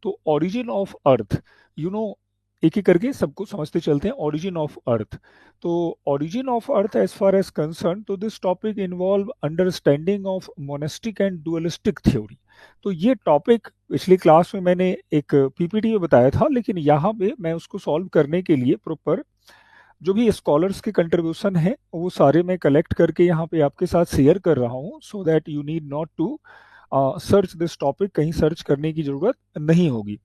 तो origin of earth, you know, एक एक करके सबको समझते चलते हैं। ओरिजिन ऑफ अर्थ, तो origin of earth as far as concern, तो this topic involve understanding of monistic and dualistic theory. तो ये टॉपिक पिछली क्लास में मैंने एक पीपीटी में बताया था, लेकिन यहाँ पे मैं उसको सॉल्व करने के लिए प्रॉपर जो भी स्कॉलर्स के कंट्रीब्यूशन है वो सारे मैं कलेक्ट करके यहाँ पे आपके साथ शेयर कर रहा हूँ, so that you need not to search this topic, कहीं सर्च करने की जरूरत नहीं होगी।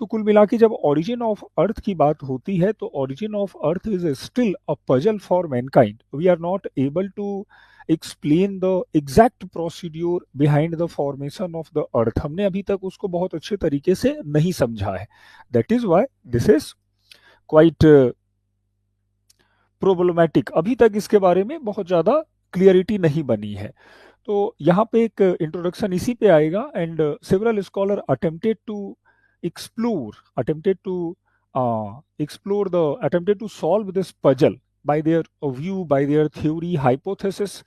तो कुल मिला के जब ओरिजिन ऑफ अर्थ की बात होती है, तो origin of earth is still a puzzle for mankind. We are not able to explain the exact procedure behind the formation of the earth. हमने अभी तक उसको बहुत अच्छे तरीके से नहीं समझा है। That is why this is quite problematic. अभी तक इसके बारे में बहुत ज़्यादा क्लियरिटी नहीं बनी है। तो यहाँ पे एक इंट्रोडक्शन इसी पे आएगा, and several scholar attempted to explore the attempted to solve this puzzle by their view, by their theory, hypothesis.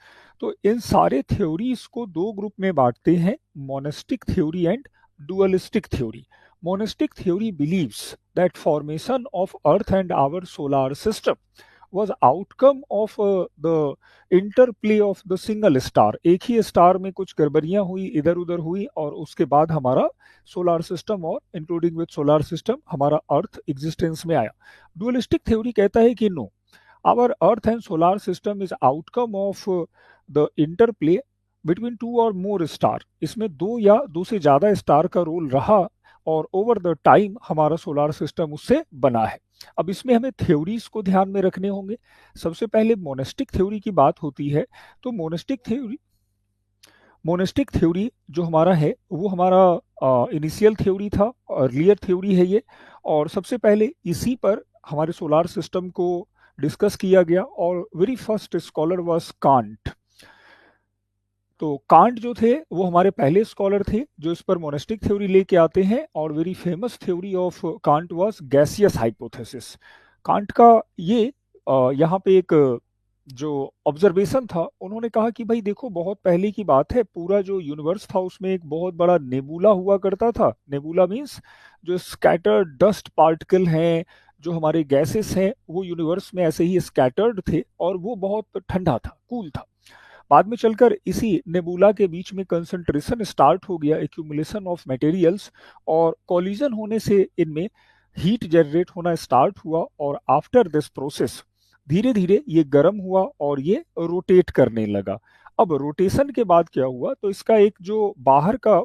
तो इन सारे थ्योरीज को दो ग्रुप में बांटते हैं, monistic theory and dualistic theory. Monistic theory believes that formation of earth and our solar system was outcome of the interplay of the single star। एक ही star में कुछ गड़बड़ियां हुई, इधर उधर हुई, और उसके बाद हमारा सोलर सिस्टम और इंक्लूडिंग विद सोलर सिस्टम हमारा अर्थ एग्जिस्टेंस में आया। डुअलिस्टिक थ्योरी कहता है कि no, our earth and solar system is outcome of the interplay between two और मोर स्टार। इसमें दो या दो से ज्यादा स्टार का रोल रहा, और ओवर द टाइम हमारा सोलर सिस्टम उससे बना है। अब इसमें हमें थ्योरीज को ध्यान में रखने होंगे। सबसे पहले मोनेस्टिक थ्योरी की बात होती है, तो मोनेस्टिक थ्योरी जो हमारा है वो हमारा इनिशियल थ्योरी था, अर्लियर थ्योरी है ये, और सबसे पहले इसी पर हमारे सोलर सिस्टम को डिस्कस किया गया, और very first scholar was can't. तो कांट जो थे वो हमारे पहले स्कॉलर थे जो इस पर मोनेस्टिक थ्योरी लेके आते हैं, और very famous theory of can't was gaseous hypothesis. Can't का ये यहाँ पे एक जो ऑब्जर्वेशन था, उन्होंने कहा कि भाई देखो, बहुत पहले की बात है, पूरा जो यूनिवर्स था उसमें एक बहुत बड़ा नेबुला हुआ करता था। नेबुला मीन्स जो स्कैटर्ड डस्ट पार्टिकल हैं, जो हमारे गैसेस हैं, वो यूनिवर्स में ऐसे ही स्कैटर्ड थे, और वो बहुत ठंडा था, कूल था। बाद में चलकर इसी नेबुला के बीच में कंसंट्रेशन स्टार्ट हो गया, एक्यूमुलेशन ऑफ मटेरियल्स, और कॉलिजन होने से इनमें हीट जनरेट होना स्टार्ट हुआ, और आफ्टर दिस प्रोसेस धीरे धीरे ये गर्म हुआ और ये रोटेट करने लगा। अब रोटेशन के बाद क्या हुआ, तो इसका एक जो बाहर का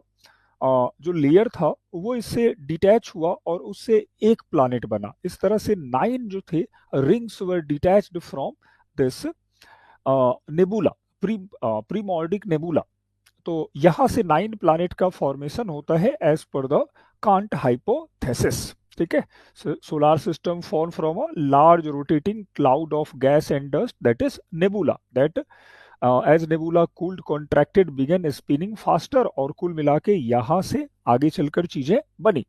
जो लेयर था वो इससे डिटैच हुआ, और उससे एक प्लानिट बना। इस तरह से 9 जो थे rings were detached from this nebula, primordial nebula. तो यहां से 9 प्लैनेट का फॉर्मेशन होता है as per the can't hypothesis. ठीक है, solar system form from a large rotating cloud of gas and dust, that is nebula, that as nebula cooled contracted began spinning faster, और कुल मिला के यहां से आगे चलकर चीजें बनी।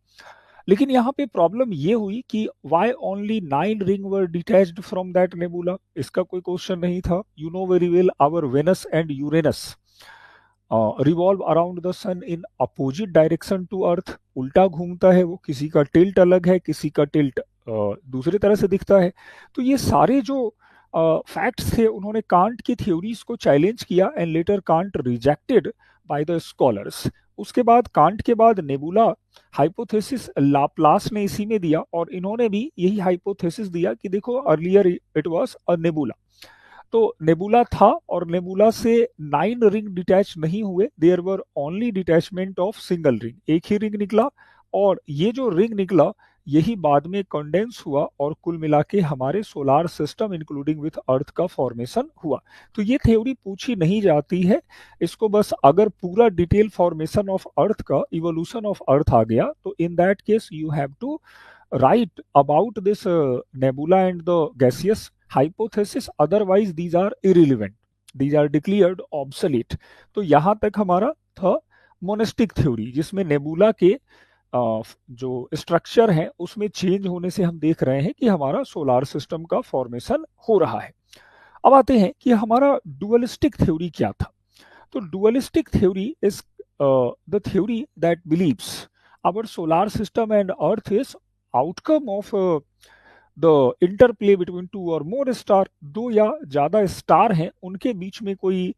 लेकिन यहाँ पे प्रॉब्लम ये हुई कि why only 9 ring were detached from that nebula. इसका कोई क्वेश्चन नहीं था। You know very well our Venus and Uranus revolve around the sun in opposite direction to earth. उल्टा घूमता है वो, किसी का टिल्ट अलग है, किसी का टिल्ट दूसरी तरह से दिखता है। तो ये सारे जो फैक्ट्स थे, उन्होंने कांट की थ्योरीज को चैलेंज किया, and later can't rejected by the scholars. उसके बाद कांट के बाद नेबुला हाइपोथेसिस लाप्लास ने इसी में दिया, और इन्होंने भी यही हाइपोथेसिस दिया कि देखो, earlier it was a nebula. तो नेबुला था, और नेबुला से 9 रिंग डिटैच नहीं हुए, there were only detachment of single ring, एक ही रिंग निकला, और ये जो रिंग निकला यही बाद में कंडेंस हुआ, और कुल मिला के हमारे सोलार सिस्टम इंक्लूडिंग विथ अर्थ का फॉर्मेशन हुआ। तो ये थ्योरी पूछी नहीं जाती है, इसको बस अगर पूरा डिटेल फॉर्मेशन ऑफ अर्थ का, इवोल्यूशन ऑफ अर्थ आ गया, तो in that case you have to write about this nebula and the gaseous hypothesis, otherwise these are irrelevant, these are declared obsolete। तो यहां तक हमारा था मोनेस्टिक थ्योरी, जिसमें नेबुला के जो स्ट्रक्चर है उसमें चेंज होने से हम देख रहे हैं कि हमारा सोलार सिस्टम का फॉर्मेशन हो रहा है। अब आते हैं कि हमारा डुअलिस्टिक थ्योरी क्या था। तो dualistic theory is the theory that believes our solar system and earth is outcome of the interplay between two or more star, दो या ज्यादा स्टार हैं उनके बीच में कोई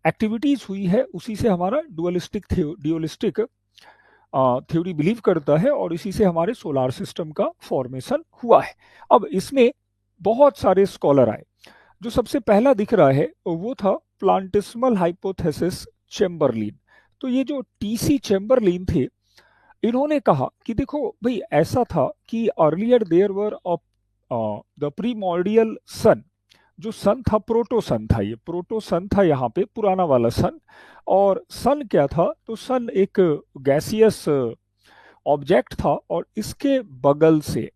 एक्टिविटीज हुई है, उसी से हमारा ड्यूअलिस्टिक थ्योरी बिलीव करता है और इसी से हमारे सोलार सिस्टम का फॉर्मेशन हुआ है। अब इसमें बहुत सारे स्कॉलर आए। जो सबसे पहला दिख रहा है वो था प्लांटिस्मल हाइपोथेसिस चेम्बरलिन। तो ये जो टीसी चेम्बरलिन थे, इन्होंने कहा कि देखो भाई ऐसा था कि earlier there were the primordial sun. जो सन था प्रोटो सन था, ये प्रोटो सन था यहाँ पे पुराना वाला सन। और सन क्या था, तो सन एक गैसियस ऑब्जेक्ट था और इसके बगल से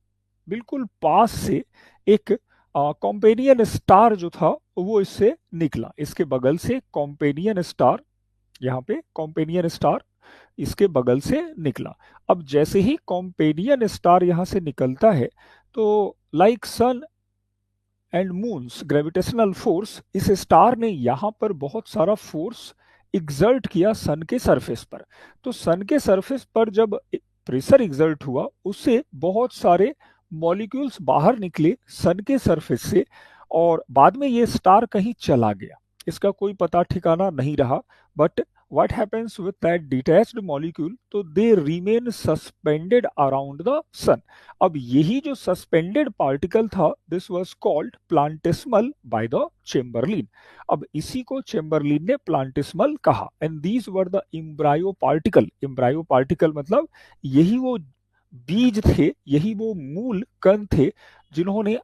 बिल्कुल पास से एक कॉम्पेनियन स्टार जो था वो इससे निकला। इसके बगल से कॉम्पेनियन स्टार, यहाँ पे कॉम्पेनियन स्टार इसके बगल से निकला। अब जैसे ही कॉम्पेनियन स्टार यहाँ से निकलता है तो like sun and moons gravitational force, इस स्टार ने यहाँ पर बहुत सारा फोर्स एग्जर्ट किया सन के सरफेस पर। तो सन के सरफेस पर जब प्रेशर एग्जर्ट हुआ, उससे बहुत सारे मॉलिक्यूल्स बाहर निकले सन के सरफेस से और बाद में ये स्टार कहीं चला गया, इसका कोई पता ठिकाना नहीं रहा। But what happens with that detached molecule, तो they remain suspended around the sun। अब यही जो suspended particle था, this was called planetesimal by the Chamberlain। अब इसी को चेम्बरलिन ने प्लांटिस्मल कहा। And these were the embryo particle। embryo particle मतलब यही वो बीज थे, यही वो मूल कण थे जिन्होंने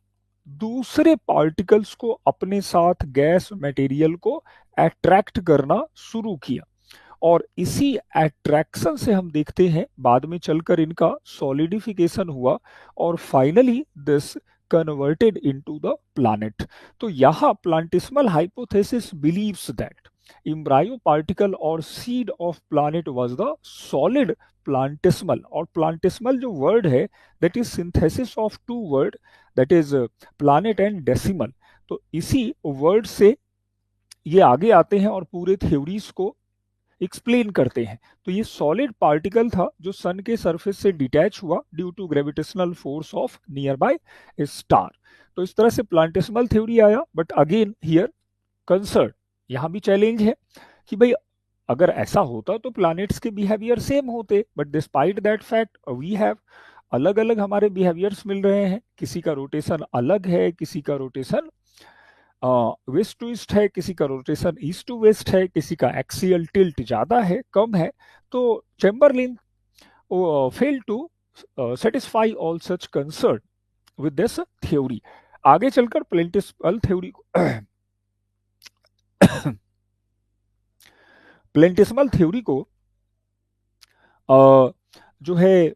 दूसरे पार्टिकल्स को अपने साथ गैस मटेरियल को अट्रैक्ट करना शुरू किया। और इसी अट्रैक्शन से हम देखते हैं बाद में चलकर इनका सॉलिडिफिकेशन हुआ और finally this converted into the planet. तो यहाँ planetesimal hypothesis believes that embryo particle और seed of planet was the solid planetesimal. और प्लांटिस्मल जो वर्ड है that is synthesis of two word, that is planet and decimal. तो इसी word से ये आगे आते हैं और पूरे थ्योरीज को एक्सप्लेन करते हैं। तो ये सॉलिड पार्टिकल था जो सन के सरफेस से डिटैच हुआ due to gravitational force of nearby star. तो इस तरह से प्लांटिस्मल थ्योरी आया। बट अगेन हियर कंसर्न, यहाँ भी चैलेंज है कि भाई अगर ऐसा होता तो प्लैनेट्स के बिहेवियर सेम होते, but despite that fact we have अलग अलग हमारे बिहेवियर्स मिल रहे हैं। किसी का रोटेशन अलग है, किसी का रोटेशन वेस्ट टू ईस्ट है, किसी का रोटेशन ईस्ट टू वेस्ट है, किसी का एक्सियल टिल्ट ज्यादा है कम है। तो Chamberlin fail to satisfy all such concern with this theory. आगे चलकर प्लेंटिस्मल थ्योरी को प्लेंटिस्मल थ्योरी को जो है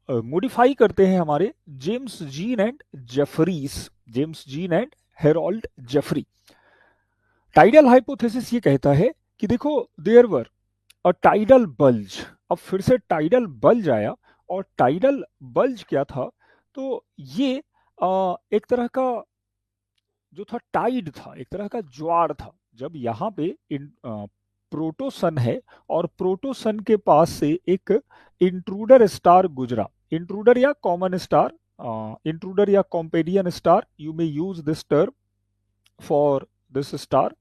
मॉडिफाई करते हैं हमारे James Jeans and Jeffreys, James Jeans and Harold Jeffrey. Tidal hypothesis ये कहता है कि देखो there were a tidal bulge. अब फिर से टाइडल बल्ज आया और टाइडल बल्ज क्या था, तो ये एक तरह का जो था टाइड था, एक तरह का ज्वार था। जब यहाँ पे प्रोटोसन है और प्रोटोसन के पास से एक इंट्रूडर स्टार गुजरा, इंट्रूडर या कॉमन स्टार, इंट्रूडर या companion star, you may use this term for this star.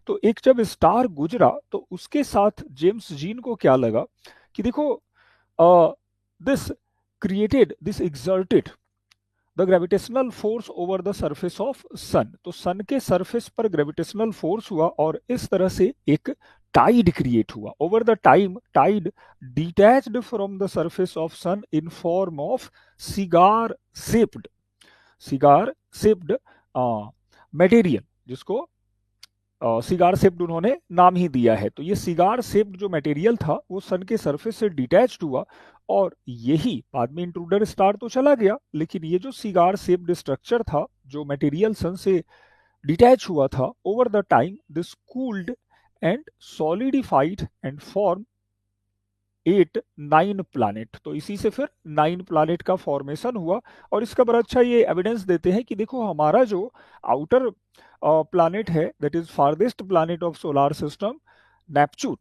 तो एक जब स्टार गुजरा तो उसके साथ जेम्स जीन को क्या लगा कि देखो this created, this exerted the gravitational force over the surface of sun. तो सन के सरफेस पर ग्रेविटेशनल फोर्स हुआ और इस तरह से एक टाइड क्रिएट हुआ। Over the time tide detached from the surface of sun in form of cigar shaped material, जिसको सिगार शेप्ड उन्होंने नाम ही दिया है। तो ये सिगार शेप्ड जो मटेरियल था वो सन के सरफेस से डिटैच्ड हुआ और यही बाद में इंट्रूडर स्टार तो चला गया, लेकिन ये जो सिगार शेप्ड स्ट्रक्चर था जो मटेरियल सन से डिटैच हुआ था, over the time this cooled and solidified and form 8-9 planet. तो इसी से फिर 9 प्लैनेट का फॉर्मेशन हुआ। और इसका बड़ा अच्छा ये एविडेंस देते हैं कि देखो हमारा जो आउटर प्लैनेट है that is farthest planet of solar system Neptune,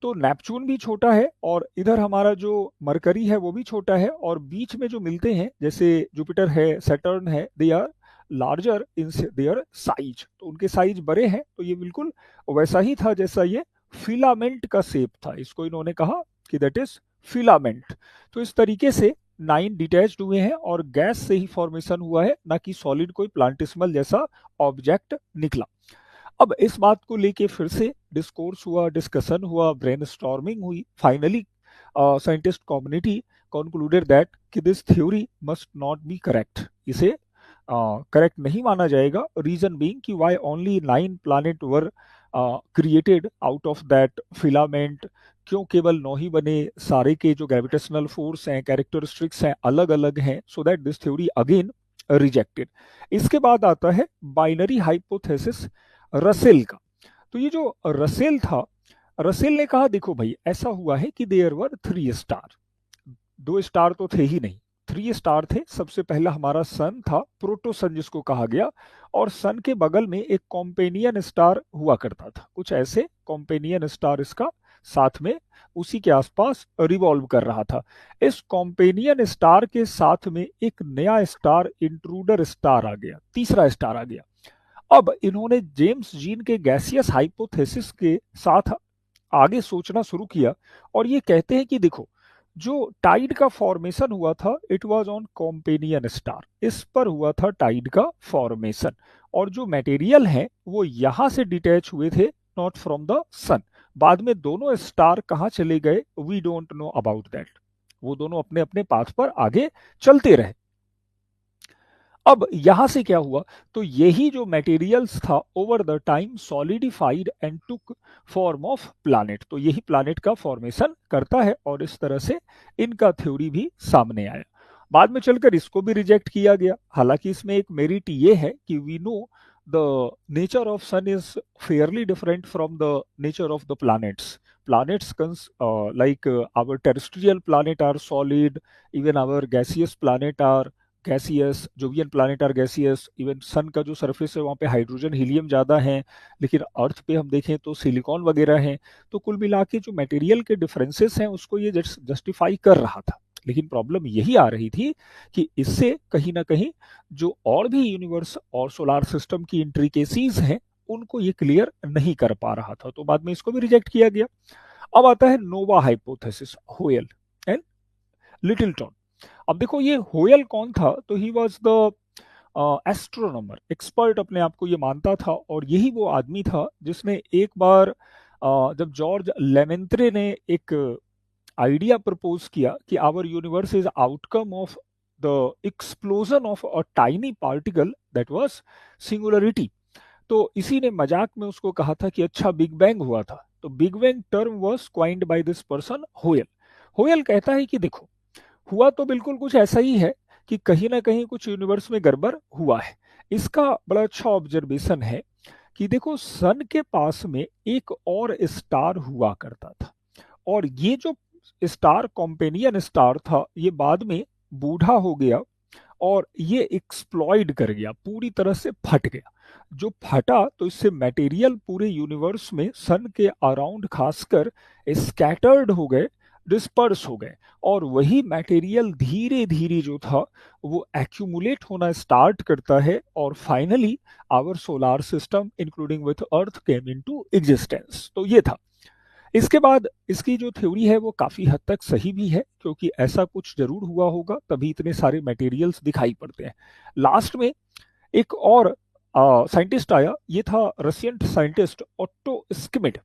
तो नेपच्यून भी छोटा है और इधर हमारा जो मरकरी है वो भी छोटा है, और बीच में जो मिलते हैं जैसे जुपिटर है, सैटर्न है, they are larger in their size, तो उनके साइज बड़े हैं। तो ये बिल्कुल वैसा ही था जैसा ये फिलामेंट का शेप था, इसको इन्होंने कहा कि दैट इज फिलामेंट। तो इस तरीके से 9 डिटैच्ड हुए हैं और गैस से ही फॉर्मेशन हुआ है, ना कि सॉलिड कोई प्लांटिस्मल जैसा ऑब्जेक्ट निकला। अब इस बात को लेके फिर से डिस्कोर्स हुआ, डिस्कशन हुआ, ब्रेनस्टॉर्मिंग हुई। Finally scientist community concluded that कि this theory must not be correct, इसे करेक्ट नहीं माना जाएगा। रीजन बीइंग कि why only 9 planet were created out of that filament, क्यों केवल 9 ही बने, सारे के जो ग्रेविटेशनल फोर्स हैं, कैरेक्टरिस्टिक्स हैं, अलग अलग हैं, so that this theory again rejected. इसके बाद आता है बाइनरी हाइपोथेसिस रसेल का। तो ये जो रसेल था, रसेल ने कहा देखो भाई ऐसा हुआ है कि देयर वर 3 स्टार, 2 स्टार तो थे ही नहीं, 3 स्टार थे। सबसे पहला हमारा सन था, प्रोटोसन जिसको कहा गया, और सन के बगल में एक कॉम्पेनियन स्टार हुआ करता था, कुछ ऐसे कॉम्पेनियन स्टार इसका साथ में उसी के आसपास रिवॉल्व कर रहा था। इस कॉम्पेनियन स्टार के साथ में एक नया स्टार, इंट्रूडर स्टार आ गया, तीसरा स्टार आ गया। अब इन्होंने जेम्स जीन के गैसियस हाइपोथेसिस के साथ आगे सोचना शुरू किया, और ये कहते हैं कि देखो जो टाइड का फॉर्मेशन हुआ था it was on companion star, इस पर हुआ था टाइड का फॉर्मेशन, और जो मटेरियल है वो यहां से डिटैच हुए थे, नॉट फ्रॉम द सन। बाद में दोनों स्टार कहाँ चले गए we don't know about that, वो दोनों अपने अपने पाथ पर आगे चलते रहे। अब यहां से क्या हुआ, तो यही जो मटेरियल्स था over the time solidified and took form of planet, तो यही प्लैनेट का फॉर्मेशन करता है, और इस तरह से इनका थ्योरी भी सामने आया। बाद में चलकर इसको भी रिजेक्ट किया गया। हालांकि इसमें एक मेरिट ये है कि we know the nature of sun is fairly different from the nature of the planets. Planets like our terrestrial planet are solid, even our gaseous planet are gaseous, Jovian planet are gaseous, even sun का जो surface है वहाँ पे hydrogen helium ज़्यादा है, लेकिन अर्थ पे हम देखें तो सिलिकॉन वगैरह हैं। तो कुल मिला के जो मटेरियल के डिफरेंसेस हैं उसको ये जस्टिफाई कर रहा था, लेकिन प्रॉब्लम यही आ रही थी कि इससे कहीं ना कहीं जो और भी यूनिवर्स और सोलार सिस्टम की इंट्रिकेसीज हैं उनको ये क्लियर नहीं कर पा रहा था, तो बाद में इसको भी रिजेक्ट किया गया। अब आता है नोवा हाइपोथेसिस, होयल एंड लिटिलटन। अब देखो ये होयल कौन था, तो ही वॉज द एस्ट्रोनॉमर, एक्सपर्ट अपने आप को ये मानता था, और यही वो आदमी था जिसने एक बार जब जॉर्ज लेमेंत्रे ने एक आइडिया प्रपोज किया कि our universe is outcome of the explosion of a tiny particle that was singularity, तो इसी ने मजाक में उसको कहा था कि अच्छा बिग बैंग हुआ था। तो big bang term was coined by this person Hoyle. Hoyle कहता है कि देखो हुआ तो बिल्कुल कुछ ऐसा ही है कि कहीं ना कहीं कुछ यूनिवर्स में गड़बड़ हुआ है। इसका बड़ा अच्छा ऑब्जर्वेशन है कि देखो सन के पास में एक और स्टार हुआ करता था, और ये जो स्टार कॉम्पेनियन स्टार था ये बाद में बूढ़ा हो गया और ये एक्सप्लॉइड कर गया, पूरी तरह से फट गया। जो फटा तो इससे मटेरियल पूरे यूनिवर्स में सन के अराउंड खासकर स्कैटर्ड हो गए, डिस्पर्स हो गए, और वही मटेरियल धीरे धीरे जो था वो एक्यूमुलेट होना स्टार्ट करता है, और finally our solar system including with earth came into existence. तो ये था। इसके बाद इसकी जो थ्योरी है वो काफी हद तक सही भी है, क्योंकि ऐसा कुछ जरूर हुआ होगा तभी इतने सारे मटेरियल्स दिखाई पड़ते हैं। लास्ट में एक और साइंटिस्ट आया, ये था रशियन साइंटिस्ट ऑट्टो स्किमिड।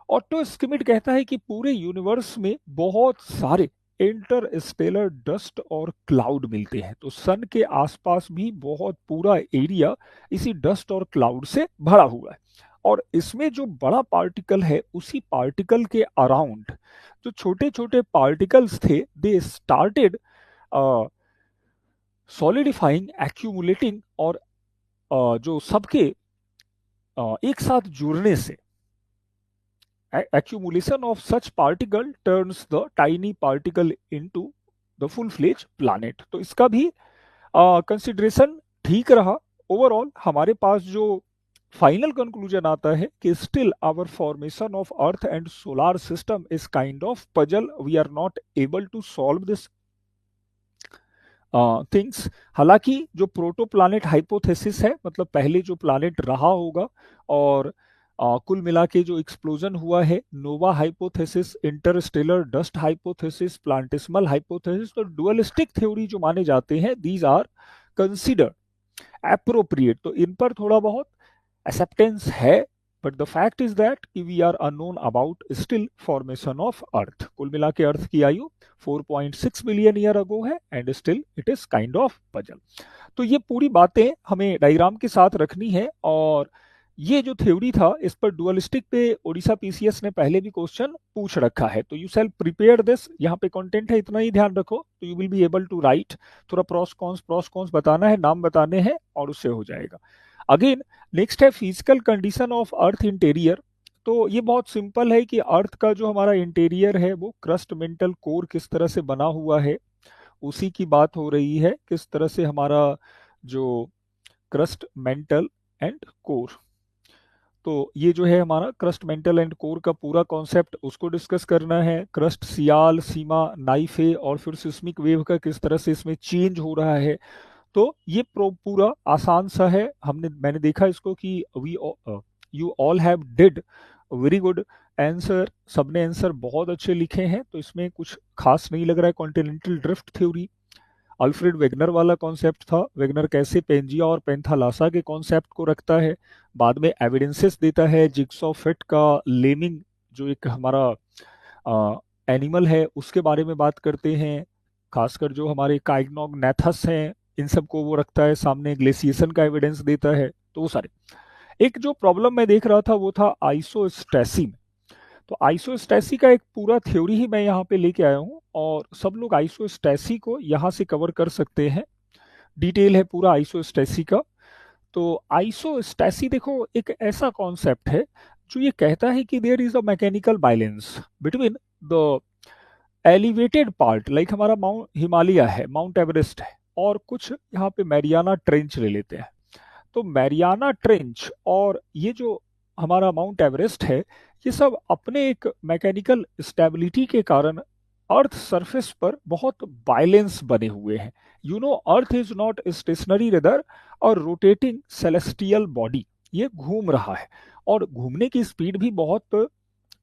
ऑट्टो स्किमिड कहता है कि पूरे यूनिवर्स में बहुत सारे इंटरस्टेलर डस्ट और क्लाउड मिलते हैं, तो सन के आसपास भी बहुत पूरा एरिया इसी डस्ट और क्लाउड से भरा हुआ है, और इसमें जो बड़ा पार्टिकल है उसी पार्टिकल के अराउंड जो छोटे छोटे पार्टिकल्स थे दे स्टार्टेड सॉलिडिफाइंग, एक्यूमुलेटिंग, और जो सबके एक साथ जुड़ने से accumulation of such particle turns the tiny particle into the full-fledged planet। तो इसका भी कंसिडरेशन ठीक रहा। ओवरऑल हमारे पास जो फाइनल कंक्लूजन आता है कि still our formation of earth and solar system is kind of puzzle, we are not able to solve this things. हालांकि जो प्रोटोप्लानेट हाइपोथेसिस है, मतलब पहले जो प्लानेट रहा होगा, और कुल मिला के जो एक्सप्लोजन हुआ है, nova hypothesis, interstellar dust hypothesis, planetesimal hypothesis, तो डुअलिस्टिक थ्योरी जो माने जाते हैं, दीज आर कंसिडर्ड एप्रोप्रिएट। तो इन पर थोड़ा बहुत एक्सेप्टेंस है, but the fact is that we are unknown about still formation of earth. कुल मिला के अर्थ की आयु 4.6 बिलियन ईयर अगो है, and still it is kind of puzzle. तो ये पूरी बातें हमें डायग्राम के साथ रखनी है, और ये जो थ्योरी था, इस पर डुअलिस्टिक पे ओडिशा पीसीएस ने पहले भी क्वेश्चन पूछ रखा है, तो यू सेल प्रिपेयर दिस। यहाँ पे कंटेंट है, इतना ही ध्यान रखो, तो you will be able to write. थोड़ा प्रॉस कॉन्स बताना है, नाम बताने हैं, और उससे हो जाएगा। अगेन नेक्स्ट है physical condition of earth interior. तो ये बहुत सिंपल है कि अर्थ का जो हमारा इंटीरियर है, वो क्रस्ट मेंटल कोर किस तरह से बना हुआ है, उसी की बात हो रही है। किस तरह से हमारा जो क्रस्ट मेंटल एंड कोर, तो ये जो है हमारा क्रस्ट मेंटल एंड कोर का पूरा कॉन्सेप्ट, उसको डिस्कस करना है। क्रस्ट सियाल, सीमा, नाइफ है, और फिर सिस्मिक वेव का किस तरह से इसमें चेंज हो रहा है। तो ये पूरा आसान सा है। मैंने देखा इसको कि we you all have did very good answer, सबने आंसर बहुत अच्छे लिखे हैं, तो इसमें कुछ खास नहीं लग रहा है। Continental drift theory Alfred Wegener वाला कॉन्सेप्ट था। वेगनर कैसे पेंजिया और पेंथालासा के कॉन्सेप्ट को रखता है, बाद में एविडेंसेस देता है जिग्सॉ फिट का लेमिंग, जो एक हमारा एनिमल है, उसके बारे में बात करते हैं। खासकर जो हमारे काइग्नोगनेथस हैं, इन सब को वो रखता है सामने, ग्लेसिएशन का एविडेंस देता है, तो वो सारे। एक जो प्रॉब्लम मैं देख रहा था वो था आइसोस्टेसी में। तो आइसोस्टेसी का एक पूरा थ्योरी ही मैं यहाँ पे लेके आया हूँ, और सब लोग आइसोस्टेसी को यहाँ से कवर कर सकते हैं। डिटेल है पूरा आइसोस्टेसी का। तो आइसोस्टेसी देखो एक ऐसा कॉन्सेप्ट है जो ये कहता है कि there is a mechanical balance between the elevated part, like हमारा माउंट हिमालय है, माउंट एवरेस्ट है, और कुछ यहाँ पे मैरियाना ट्रेंच ले लेते हैं। तो मैरियाना ट्रेंच और ये जो हमारा माउंट एवरेस्ट है, ये सब अपने एक मैकेनिकल स्टेबिलिटी के कारण अर्थ सरफेस पर बहुत बाइलेंस बने हुए हैं। You know earth is not stationary rather और रोटेटिंग सेलेस्टियल बॉडी, ये घूम रहा है, और घूमने की स्पीड भी बहुत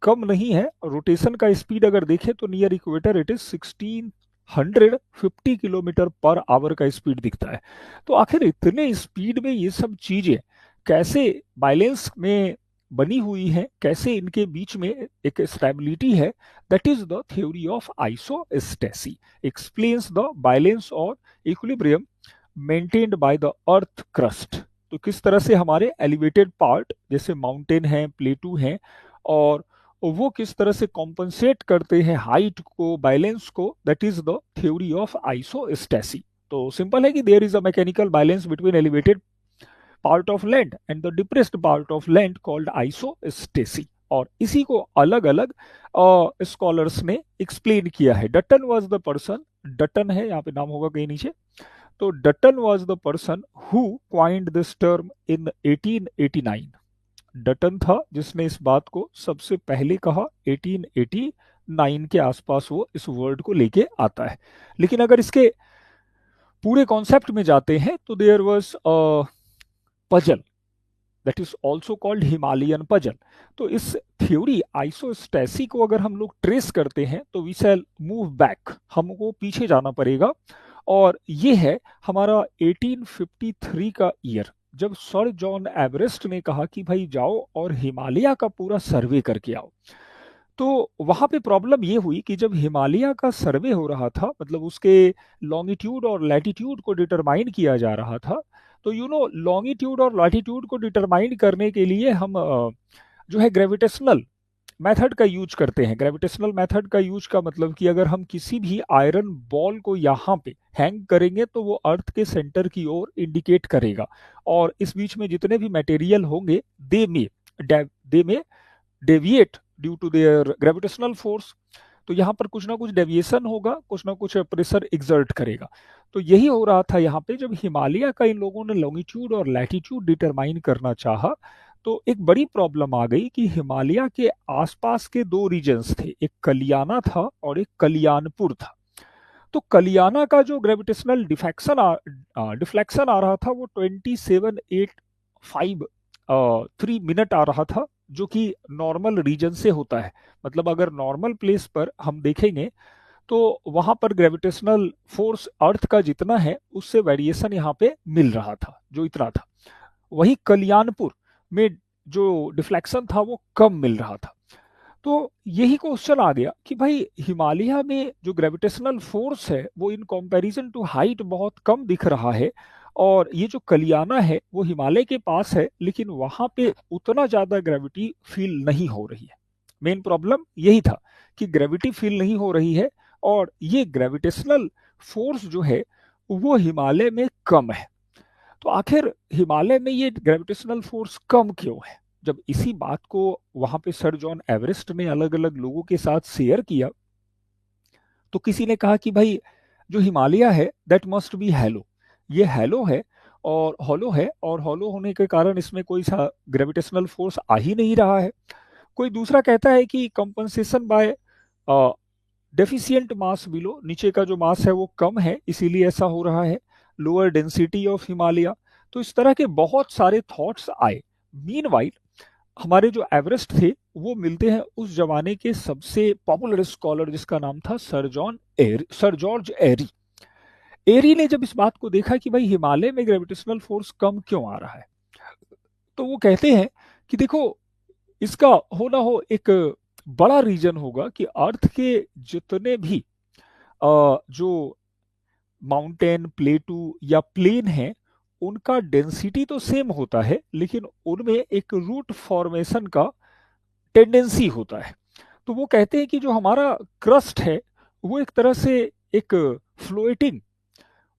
कम नहीं है। रोटेशन का स्पीड अगर देखें तो near equator it is 1650 kilometre per hour का स्पीड दिखता है। तो आखिर इतने स्पीड में ये सब चीजें कैसे बैलेंस में बनी हुई है, कैसे इनके बीच में एक स्टेबिलिटी है, that is the theory of isostasy, explains the balance और equilibrium maintained by the earth crust. तो किस तरह से हमारे एलिवेटेड पार्ट जैसे माउंटेन है, प्लेटू हैं, और वो किस तरह से कॉम्पनसेट करते हैं हाइट को, बैलेंस को, that is the theory of isostasy. तो सिंपल है कि there is a mechanical balance between elevated part of land and the depressed part of land called isostasy. और इसी को अलग अलग स्कॉलर्स ने एक्सप्लेन किया है। Dutton was the person, Dutton है यहाँ पे नाम होगा कहीं नीचे, तो Dutton was the person who coined this term in 1889। Dutton था जिसने इस बात को सबसे पहले कहा। 1889 के आसपास वो इस वर्ड को लेके आता है। लेकिन अगर इसके पूरे कॉन्सेप्ट में जाते हैं तो there was a puzzle that is also called Himalayan puzzle. तो इस थ्योरी आइसोस्टेसी को अगर हम लोग ट्रेस करते हैं तो वी शैल मूव बैक, हमको पीछे जाना पड़ेगा। और ये है हमारा 1853 का ईयर, जब सर जॉन एवरेस्ट ने कहा कि भाई जाओ और हिमालय का पूरा सर्वे करके आओ। तो वहां पे प्रॉब्लम ये हुई कि जब हिमालय का सर्वे हो रहा था, मतलब उसके लॉन्गिट्यूड और लैटिट्यूड को डिटरमाइन किया जा रहा था, तो यू नो लॉन्गिट्यूड और लैटिट्यूड को डिटरमाइन करने के लिए हम जो है ग्रेविटेशनल मेथड का यूज करते हैं। ग्रेविटेशनल मेथड का यूज का मतलब कि अगर हम किसी भी आयरन बॉल को यहाँ पे हैंग करेंगे तो वो अर्थ के सेंटर की ओर इंडिकेट करेगा, और इस बीच में जितने भी मटेरियल होंगे they may deviate due to their gravitational force. तो यहाँ पर कुछ ना कुछ डेविएशन होगा, कुछ ना कुछ प्रेशर एग्जर्ट करेगा। तो यही हो रहा था यहाँ पे जब हिमालय का इन लोगों ने लॉन्गिट्यूड और लैटिट्यूड डिटरमाइन करना चाहा। तो एक बड़ी प्रॉब्लम आ गई कि हिमालय के आसपास के दो रीजन्स थे, एक कलियाना था और एक कलियानपुर था। तो कलियाना का जो ग्रेविटेशनल डिफ्लेक्शन आ रहा था वो 27,853 मिनट आ रहा था, जो कि नॉर्मल रीजन से होता है। मतलब अगर नॉर्मल प्लेस पर हम देखेंगे तो वहां पर ग्रेविटेशनल फोर्स अर्थ का जितना है उससे वेरिएशन यहाँ पे मिल रहा था, जो इतना था। वही कलियानपुर में जो डिफ्लेक्शन था वो कम मिल रहा था। तो यही क्वेश्चन आ गया कि भाई हिमालय में जो ग्रेविटेशनल फोर्स है वो इन कंपैरिजन टू हाइट बहुत कम दिख रहा है, और ये जो कलियाना है वो हिमालय के पास है लेकिन वहां पे उतना ज्यादा ग्रेविटी फील नहीं हो रही है। मेन प्रॉब्लम यही था कि ग्रेविटी फील नहीं हो रही है, और ये ग्रेविटेशनल फोर्स जो है वो हिमालय में कम है। तो आखिर हिमालय में ये ग्रेविटेशनल फोर्स कम क्यों है? जब इसी बात को वहां पे सर जॉन एवरेस्ट ने अलग अलग लोगों के साथ शेयर किया, तो किसी ने कहा कि भाई जो हिमालय है दैट मस्ट बी हैलो, ये हैलो है और हॉलो है, और हॉलो होने के कारण इसमें कोई सा ग्रेविटेशनल फोर्स आ ही नहीं रहा है। कोई दूसरा कहता है कि कंपनसेशन बाय डेफिशिएंट मास बिलो, नीचे का जो मास है वो कम है इसीलिए ऐसा हो रहा है, लोअर डेंसिटी ऑफ हिमालय। तो इस तरह के बहुत सारे थॉट्स आए। मीनवाइल हमारे जो एवरेस्ट थे वो मिलते हैं उस जमाने के सबसे पॉपुलर स्कॉलर जिसका नाम था सर जॉर्ज एरी। एरी ने जब इस बात को देखा कि भाई हिमालय में ग्रेविटेशनल फोर्स कम क्यों आ रहा है, तो वो कहते हैं कि देखो इसका हो ना हो एक बड़ा रीजन होगा कि अर्थ के जितने भी जो माउंटेन प्लेटू या प्लेन है उनका डेंसिटी तो सेम होता है लेकिन उनमें एक रूट फॉर्मेशन का टेंडेंसी होता है। तो वो कहते हैं कि जो हमारा क्रस्ट है वो एक तरह से एक फ्लोटिंग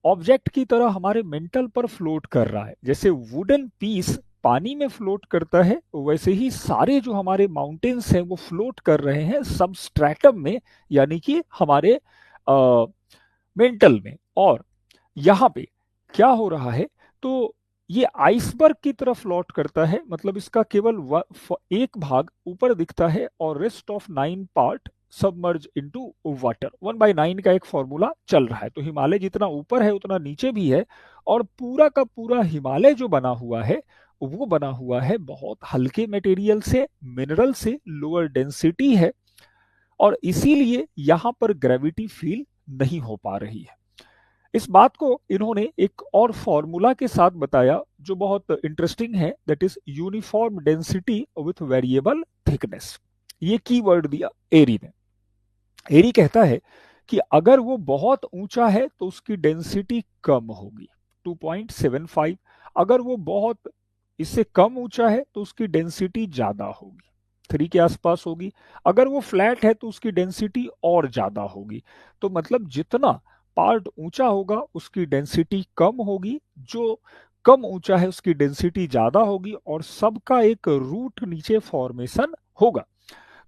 ऑब्जेक्ट की तरह हमारे मेंटल पर फ्लोट कर रहा है। जैसे वुडन पीस पानी में फ्लोट करता है वैसे ही सारे जो हमारे माउंटेन्स हैं वो फ्लोट कर रहे हैं सबस्ट्रेटम में, यानी कि हमारे मेंटल में। और यहाँ पे क्या हो रहा है, तो ये आइसबर्ग की तरफ फ्लोट करता है, मतलब इसका केवल एक भाग ऊपर दिखता है और rest of 9 part submerge into water. 1/9 का एक फॉर्मूला चल रहा है। तो हिमालय जितना ऊपर है उतना नीचे भी है, और पूरा का पूरा हिमालय जो बना हुआ है वो बना हुआ है बहुत हल्के मटेरियल से, मिनरल से, लोअर डेंसिटी है, और इसीलिए यहाँ पर ग्रेविटी फील नहीं हो पा रही है। इस बात को इन्होंने एक और फॉर्मूला के साथ बताया जो बहुत इंटरेस्टिंग है, that is uniform density with variable thickness. ये कीवर्ड दिया एरी ने। एरी कहता है कि अगर वो बहुत ऊंचा है तो उसकी डेंसिटी कम होगी 2.75, अगर वो बहुत इससे कम ऊंचा है तो उसकी डेंसिटी ज्यादा होगी 3 के आसपास होगी, अगर वो फ्लैट है तो उसकी डेंसिटी और ज्यादा होगी। तो मतलब जितना पार्ट ऊंचा होगा उसकी डेंसिटी कम होगी, जो कम ऊंचा है उसकी डेंसिटी ज्यादा होगी, और सबका एक रूट नीचे फॉर्मेशन होगा।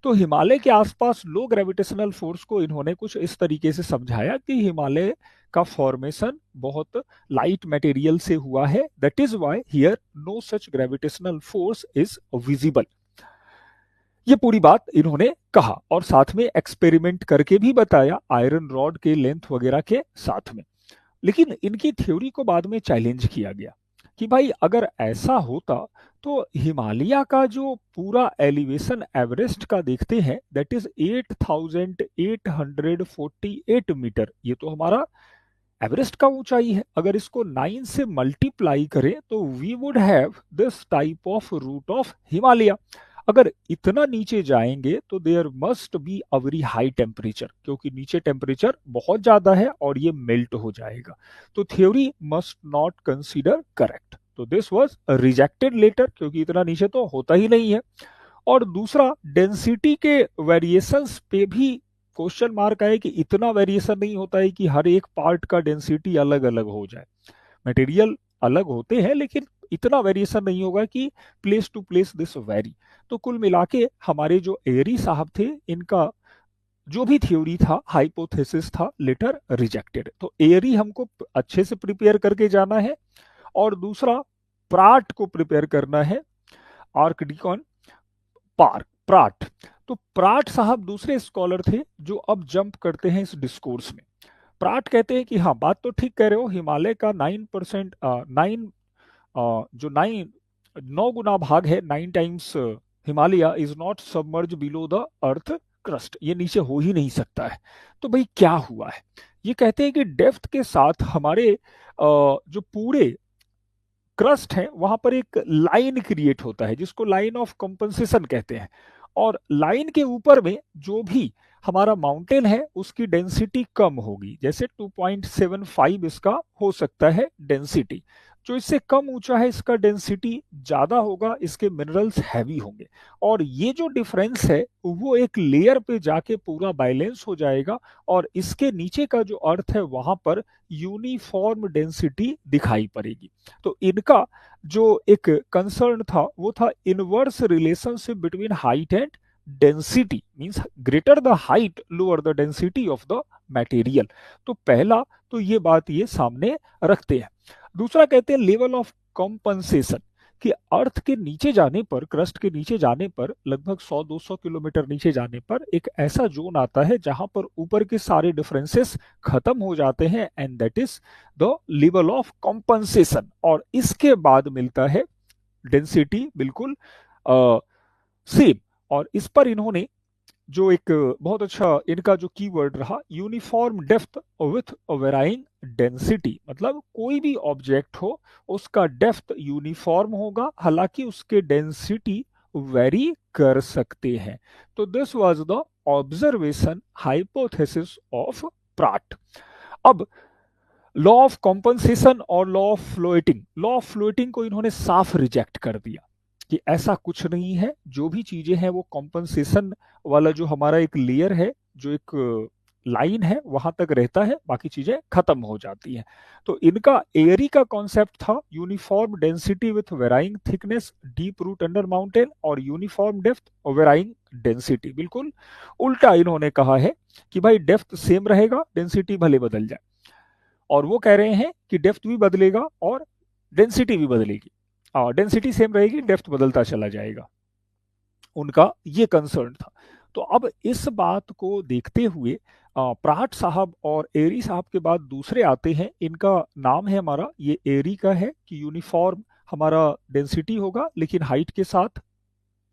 तो हिमालय के आसपास लो ग्रेविटेशनल फोर्स को इन्होंने कुछ इस तरीके से समझाया कि हिमालय का फॉर्मेशन बहुत लाइट मटेरियल से हुआ है, that is why here no such gravitational force is visible. ये पूरी बात इन्होंने कहा और साथ में एक्सपेरिमेंट करके भी बताया आयरन रॉड के लेंथ वगैरह के साथ में। लेकिन इनकी थ्योरी को बाद में चैलेंज किया गया कि भाई अगर ऐसा होता तो हिमालय का जो पूरा एलिवेशन एवरेस्ट का देखते हैं दैट इज 8,848 मीटर, ये तो हमारा एवरेस्ट का ऊंचाई है। अगर इसको 9 से मल्टीप्लाई करें तो we would have this type of root of Himalaya. अगर इतना नीचे जाएंगे तो there must be a very high temperature, क्योंकि नीचे टेम्परेचर बहुत ज्यादा है और ये मेल्ट हो जाएगा। तो theory must not consider correct. तो दिस वाज रिजेक्टेड लेटर, क्योंकि इतना नीचे तो होता ही नहीं है। और दूसरा, डेंसिटी के वेरिएशंस पे भी क्वेश्चन मार्क आए कि इतना वेरिएशन नहीं होता है कि हर एक पार्ट का डेंसिटी अलग अलग हो जाए। मटेरियल अलग होते हैं लेकिन इतना वेरिएशन नहीं होगा कि place to place this vary. तो कुल मिला के हमारे जो एरी साहब थे इनका जो भी थ्योरी था, हाइपोथेसिस था, लेटर रिजेक्टेड। तो एयरी हमको अच्छे से प्रिपेयर करके जाना है, और दूसरा प्राट को प्रिपेयर करना है, आर्कडिकॉन पार्क प्राट। तो प्राट साहब दूसरे स्कॉलर थे जो अब जंप करते हैं इस डिस्कोर्स में। प्राट कहते हैं कि हाँ, बात तो ठीक कह रहे हो, हिमालय का 9% 9 जो 9 गुना भाग है, 9 times Himalaya is not submerge below the earth crust, ये नीचे हो ही नहीं सकता है। तो भाई क्या हुआ है? ये कहते हैं कि डेप्थ के साथ हमारे जो पूरे क्रस्ट है वहां पर एक लाइन क्रिएट होता है, जिसको लाइन ऑफ कंपनसेशन कहते हैं। और लाइन के ऊपर में जो भी हमारा माउंटेन है उसकी डेंसिटी कम होगी, जैसे 2.75 इसका हो सकता है डेंसिटी। जो इससे कम ऊंचा है इसका डेंसिटी ज्यादा होगा, इसके मिनरल्स हैवी होंगे। और ये जो डिफरेंस है वो एक लेयर पे जाके पूरा बैलेंस हो जाएगा, और इसके नीचे का जो अर्थ है वहां पर यूनिफॉर्म डेंसिटी दिखाई पड़ेगी। तो इनका जो एक कंसर्न था वो था inverse relationship between height and density, means greater the height lower the density of the material. तो पहला तो ये बात ये सामने रखते हैं। दूसरा कहते हैं लेवल ऑफ कॉम्पनसेशन, कि अर्थ के नीचे जाने पर, क्रस्ट के नीचे जाने पर, लगभग 100-200 किलोमीटर नीचे जाने पर एक ऐसा जोन आता है जहां पर ऊपर के सारे डिफरेंसेस खत्म हो जाते हैं, and that is the level of compensation. और इसके बाद मिलता है डेंसिटी बिल्कुल सेम। और इस पर इन्होंने जो एक बहुत अच्छा इनका जो कीवर्ड रहा, uniform depth with varying density, मतलब कोई भी ऑब्जेक्ट हो उसका डेप्थ यूनिफॉर्म होगा, हालांकि उसके डेंसिटी वेरी कर सकते हैं। तो this was the observation hypothesis of Pratt. अब लॉ ऑफ कॉम्पनसेशन और law of floating, law of floating को इन्होंने साफ रिजेक्ट कर दिया कि ऐसा कुछ नहीं है, जो भी चीजें हैं वो कॉम्पनसेशन वाला जो हमारा एक लेयर है, जो एक लाइन है वहां तक रहता है, बाकी चीजें खत्म हो जाती हैं। तो इनका एयरी का कॉन्सेप्ट था uniform density with varying thickness, deep root under mountain, और यूनिफॉर्म डेप्थ वेराइंग डेंसिटी। बिल्कुल उल्टा इन्होंने कहा है कि भाई डेप्थ सेम रहेगा, डेंसिटी भले बदल जाए। और वो कह रहे हैं कि डेप्थ भी बदलेगा और डेंसिटी भी बदलेगी, डेंसिटी सेम रहेगी, डेप्थ बदलता चला जाएगा। उनका ये कंसर्न था। तो अब इस बात को देखते हुए प्राट साहब और एरी साहब के बाद दूसरे आते हैं, इनका नाम है हमारा, ये एरी का है कि यूनिफॉर्म हमारा डेंसिटी होगा, लेकिन हाइट के साथ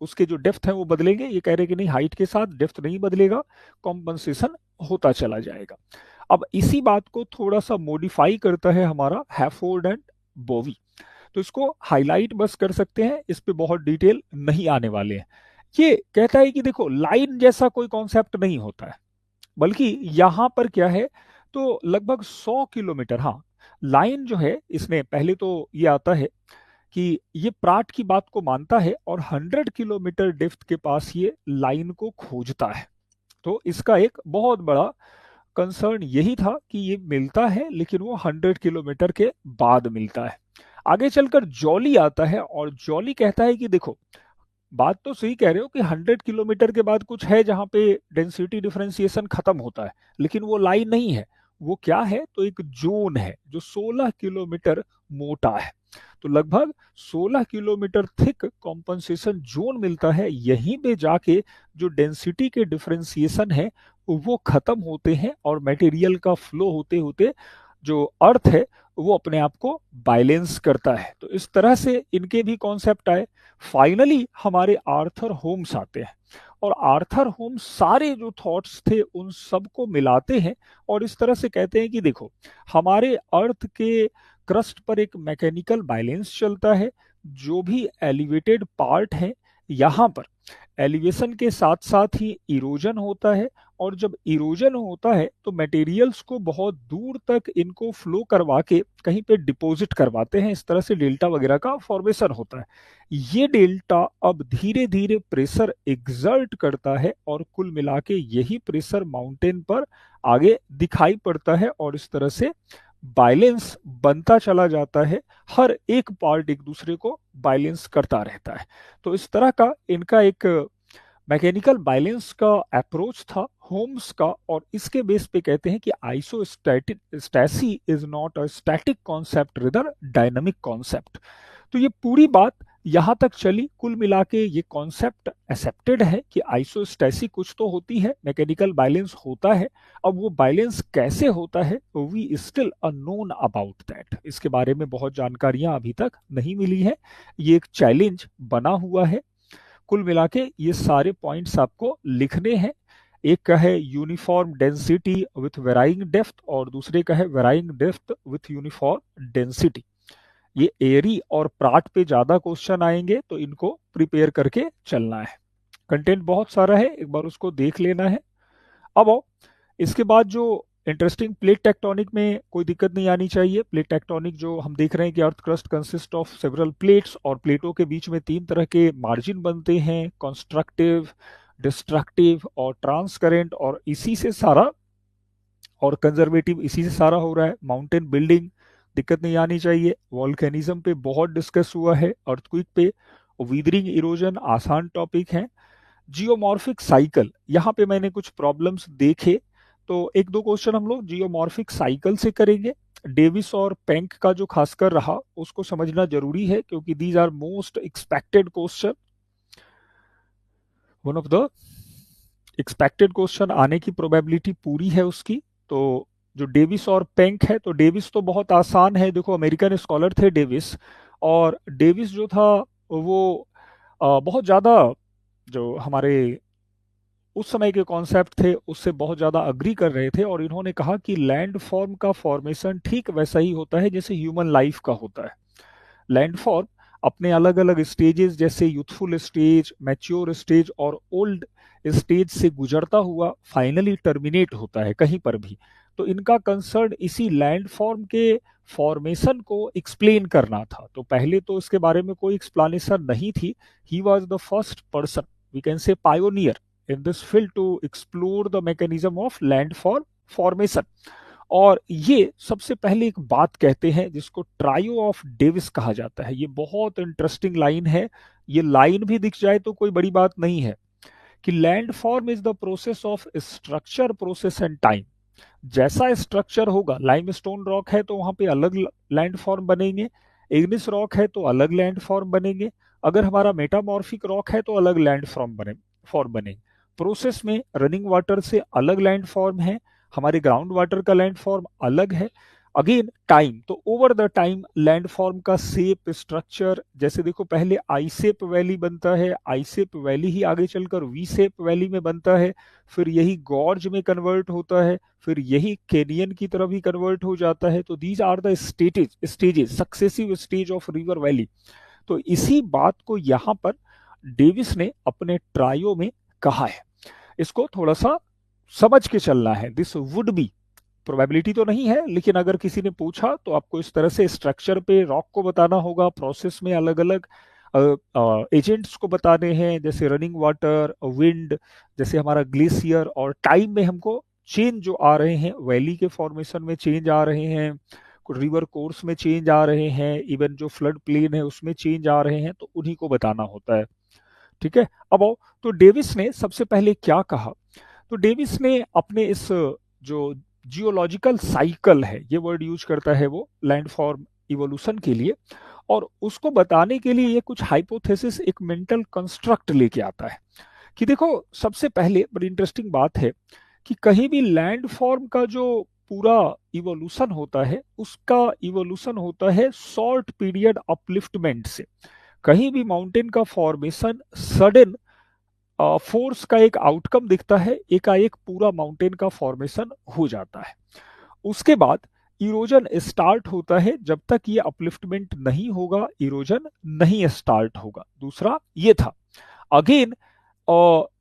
उसके जो डेप्थ है वो बदलेंगे। ये कह रहे हैं कि नहीं, हाइट के साथ डेप्थ नहीं बदलेगा, कॉम्पनसेशन होता चला जाएगा। अब इसी बात को थोड़ा सा मॉडिफाई करता है हमारा हैफोर्ड एंड बोवी। तो इसको हाईलाइट बस कर सकते हैं, इस पे बहुत डिटेल नहीं आने वाले हैं। ये कहता है कि देखो, लाइन जैसा कोई कॉन्सेप्ट नहीं होता है, बल्कि यहां पर क्या है, तो लगभग 100 किलोमीटर, हाँ, लाइन जो है इसमें पहले तो ये आता है कि ये प्राट की बात को मानता है और 100 किलोमीटर डेप्थ के पास ये लाइन को खोजता है। तो इसका एक बहुत बड़ा कंसर्न यही था कि ये मिलता है, लेकिन वो 100 किलोमीटर के बाद मिलता है। आगे चलकर जॉली आता है, और जॉली कहता है कि देखो, बात तो सही कह रहे हो कि 100 किलोमीटर के बाद कुछ है जहां पे डेंसिटी डिफरेंशिएशन खत्म होता है, लेकिन वो लाइन नहीं है। वो क्या है, तो एक जोन है जो 16 किलोमीटर मोटा है। तो लगभग 16 किलोमीटर थिक कॉम्पनसेशन जोन मिलता है, यहीं पे जाके जो डेंसिटी के डिफरेंशिएशन है वो खत्म होते हैं, और मटेरियल का फ्लो होते होते जो अर्थ है वो अपने आप को बैलेंस करता है। तो इस तरह से इनके भी कॉन्सेप्ट आए। फाइनली हमारे आर्थर होम्स आते हैं, और आर्थर होम्स सारे जो थॉट्स थे उन सबको मिलाते हैं, और इस तरह से कहते हैं कि देखो, हमारे अर्थ के क्रस्ट पर एक मैकेनिकल बैलेंस चलता है। जो भी एलिवेटेड पार्ट है, यहाँ पर एलिवेशन के साथ साथ ही इरोजन होता है, और जब इरोजन होता है तो मटेरियल्स को बहुत दूर तक इनको फ्लो करवा के कहीं पे डिपॉजिट करवाते हैं, इस तरह से डेल्टा वगैरह का फॉर्मेशन होता है। ये डेल्टा अब धीरे धीरे प्रेशर एग्जर्ट करता है, और कुल मिला के यही प्रेशर माउंटेन पर आगे दिखाई पड़ता है, और इस तरह से बैलेंस बनता चला जाता है। हर एक पार्ट एक दूसरे को बैलेंस करता रहता है। तो इस तरह का इनका एक मैकेनिकल बैलेंस का अप्रोच था होम्स का, और इसके बेस पे कहते हैं कि isostasy is not a static concept rather dynamic concept. तो ये पूरी बात यहाँ तक चली। कुल मिला के ये कॉन्सेप्ट एक्सेप्टेड है कि आइसोस्टैसी कुछ तो होती है, मैकेनिकल बैलेंस होता है। अब वो बैलेंस कैसे होता है, we still unknown about that, इसके बारे में बहुत जानकारियां अभी तक नहीं मिली है। ये एक चैलेंज बना हुआ है। कुल मिला के ये सारे पॉइंट्स आपको लिखने हैं। एक का है uniform density with varying depth, और दूसरे का है varying depth with uniform density. ये एरी और प्राट पे ज्यादा क्वेश्चन आएंगे, तो इनको प्रिपेयर करके चलना है। कंटेंट बहुत सारा है, एक बार उसको देख लेना है। अब आओ, इसके बाद जो इंटरेस्टिंग, प्लेट टेक्टोनिक में कोई दिक्कत नहीं आनी चाहिए। प्लेट टेक्टोनिक जो हम देख रहे हैं कि earth crust consist of several plates, और प्लेटों के बीच में 3 तरह के मार्जिन बनते हैं, कंस्ट्रक्टिव, डिस्ट्रक्टिव और ट्रांसकरेंट, और इसी से सारा, और कंजर्वेटिव इसी से सारा हो रहा है। माउंटेन बिल्डिंग दिक्कत नहीं आनी चाहिए। वॉल्केनिज्म पे बहुत डिस्कस हुआ है, अर्थक्वेक पे, वीदरिंग इरोजन आसान टॉपिक है। जियोमॉर्फिक साइकिल, यहाँ पे मैंने कुछ प्रॉब्लम्स देखे, तो एक दो क्वेश्चन हम लोग जियोमॉर्फिक साइकिल से करेंगे। डेविस और पेंक का जो खासकर रहा उसको समझना जरूरी है, क्योंकि these are most expected question, one of the expected question आने की प्रोबेबिलिटी पूरी है उसकी। तो जो डेविस और पेंक है, तो डेविस तो बहुत आसान है, देखो अमेरिकन स्कॉलर थे डेविस, और डेविस जो था वो बहुत ज़्यादा, जो हमारे उस समय के कॉन्सेप्ट थे उससे बहुत ज़्यादा अग्री कर रहे थे, और इन्होंने कहा कि लैंड फॉर्म का फॉर्मेशन ठीक वैसा ही होता है जैसे ह्यूमन लाइफ का होता है। लैंड फॉर्म अपने अलग अलग स्टेजेस, जैसे यूथफुल स्टेज, मैच्योर स्टेज और ओल्ड स्टेज से गुजरता हुआ फाइनली टर्मिनेट होता है कहीं पर भी। तो इनका कंसर्न इसी लैंड फॉर्म के फॉर्मेशन को एक्सप्लेन करना था। तो पहले तो इसके बारे में कोई एक्सप्लेनेशन नहीं थी। He was the first person, we can say pioneer in this field, to explore the mechanism of land formation. और ये सबसे पहले एक बात कहते हैं जिसको ट्रायो ऑफ डेविस कहा जाता है। ये बहुत इंटरेस्टिंग लाइन है, ये लाइन भी दिख जाए तो कोई बड़ी बात नहीं है, कि land form is the process of structure, process and time. जैसा स्ट्रक्चर होगा, लाइमस्टोन रॉक है तो वहां पे अलग लैंड फॉर्म बनेंगे, इग्निस रॉक है तो अलग लैंड फॉर्म बनेंगे, अगर हमारा मेटामॉर्फिक रॉक है तो अलग लैंड फॉर्म बनेंगे। प्रोसेस में रनिंग वाटर से अलग लैंड फॉर्म है, हमारे ग्राउंड वाटर का लैंड फॉर्म अलग है। अगेन टाइम, तो over the time land form का शेप, स्ट्रक्चर, जैसे देखो पहले आई शेप वैली बनता है, आई शेप वैली ही आगे चलकर वी शेप वैली में बनता है, फिर यही गॉर्ज में कन्वर्ट होता है, फिर यही कैनियन की तरफ ही कन्वर्ट हो जाता है। तो these are the stages, successive stage of river valley. तो इसी बात को यहाँ पर डेविस ने अपने ट्रायो में कहा है। इसको थोड़ा सा समझ के चलना है। दिस वुड बी, प्रोबेबिलिटी तो नहीं है, लेकिन अगर किसी ने पूछा तो आपको इस तरह से स्ट्रक्चर पे रॉक को बताना होगा, प्रोसेस में अलग अलग एजेंट्स को बताने हैं, जैसे रनिंग वाटर, विंड, जैसे हमारा ग्लेशियर, और टाइम में हमको चेंज जो आ रहे हैं, वैली के फॉर्मेशन में चेंज आ रहे हैं, रिवर कोर्स में चेंज आ रहे हैं, इवन जो फ्लड प्लेन है उसमें चेंज आ रहे हैं, तो उन्हीं को बताना होता है। ठीक है, अब आओ, तो डेविस ने सबसे पहले क्या कहा। तो डेविस ने अपने इस जो जियोलॉजिकल साइकिल है, ये वर्ड यूज करता है वो लैंडफॉर्म इवोल्यूशन के लिए, और उसको बताने के लिए ये कुछ हाइपोथेसिस, एक मेंटल कंस्ट्रक्ट लेके आता है। कि देखो सबसे पहले बड़ी इंटरेस्टिंग बात है कि कहीं भी लैंडफॉर्म का जो पूरा इवोल्यूशन होता है, उसका इवोल्यूशन होता है शॉर्ट पीरियड अपलिफ्टमेंट से। कहीं भी माउंटेन का फॉर्मेशन सडन फोर्स का एक आउटकम दिखता है, एकाएक पूरा माउंटेन का फॉर्मेशन हो जाता है। उसके बाद इरोजन स्टार्ट होता है, जब तक ये अपलिफ्टमेंट नहीं होगा इरोजन नहीं स्टार्ट होगा। दूसरा ये था, अगेन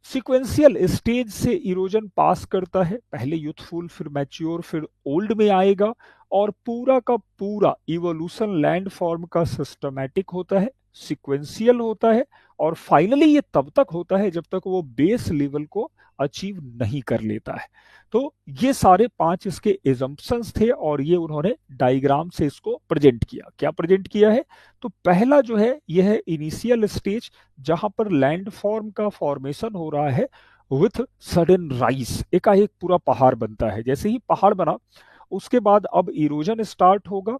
सीक्वेंशियल स्टेज से इरोजन पास करता है, पहले यूथफुल, फिर मैच्योर, फिर ओल्ड में आएगा, और पूरा का पूरा इवोल्यूशन लैंड फॉर्म का सिस्टमैटिक होता है, सीक्वेंशियल होता है, और फाइनली ये तब तक होता है जब तक वो बेस लेवल को अचीव नहीं कर लेता है। तो ये सारे 5 इसके एजम्पशंस थे, और ये उन्होंने डायग्राम से इसको प्रेजेंट किया। क्या प्रेजेंट किया है, तो पहला जो है यह है इनिशियल स्टेज, जहां पर लैंड फॉर्म का फॉर्मेशन हो रहा है, विथ सडन राइज, एकाएक पूरा पहाड़ बनता है। जैसे ही पहाड़ बना उसके बाद अब इरोजन स्टार्ट होगा।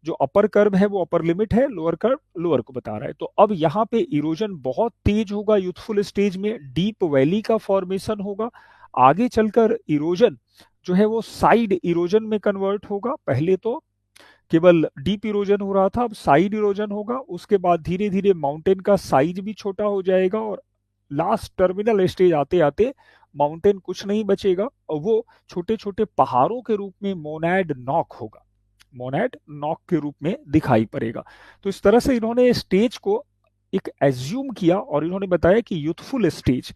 जो अपर कर्व है वो अपर लिमिट है, लोअर कर्व लोअर को बता रहा है। तो अब यहाँ पे इरोजन बहुत तेज होगा, यूथफुल स्टेज में डीप वैली का फॉर्मेशन होगा। आगे चलकर इरोजन जो है वो साइड इरोजन में कन्वर्ट होगा। पहले तो केवल डीप इरोजन हो रहा था, अब साइड इरोजन होगा। उसके बाद धीरे धीरे माउंटेन का साइज भी छोटा हो जाएगा और लास्ट टर्मिनल स्टेज आते आते माउंटेन कुछ नहीं बचेगा और वो छोटे छोटे पहाड़ों के रूप में मोनैड नॉक होगा, मोनैड नॉक के रूप में दिखाई पड़ेगा। तो इस तरह से इन्होंने स्टेज को एक एज्यूम किया और इन्होंने बताया कि यूथफुल स्टेज।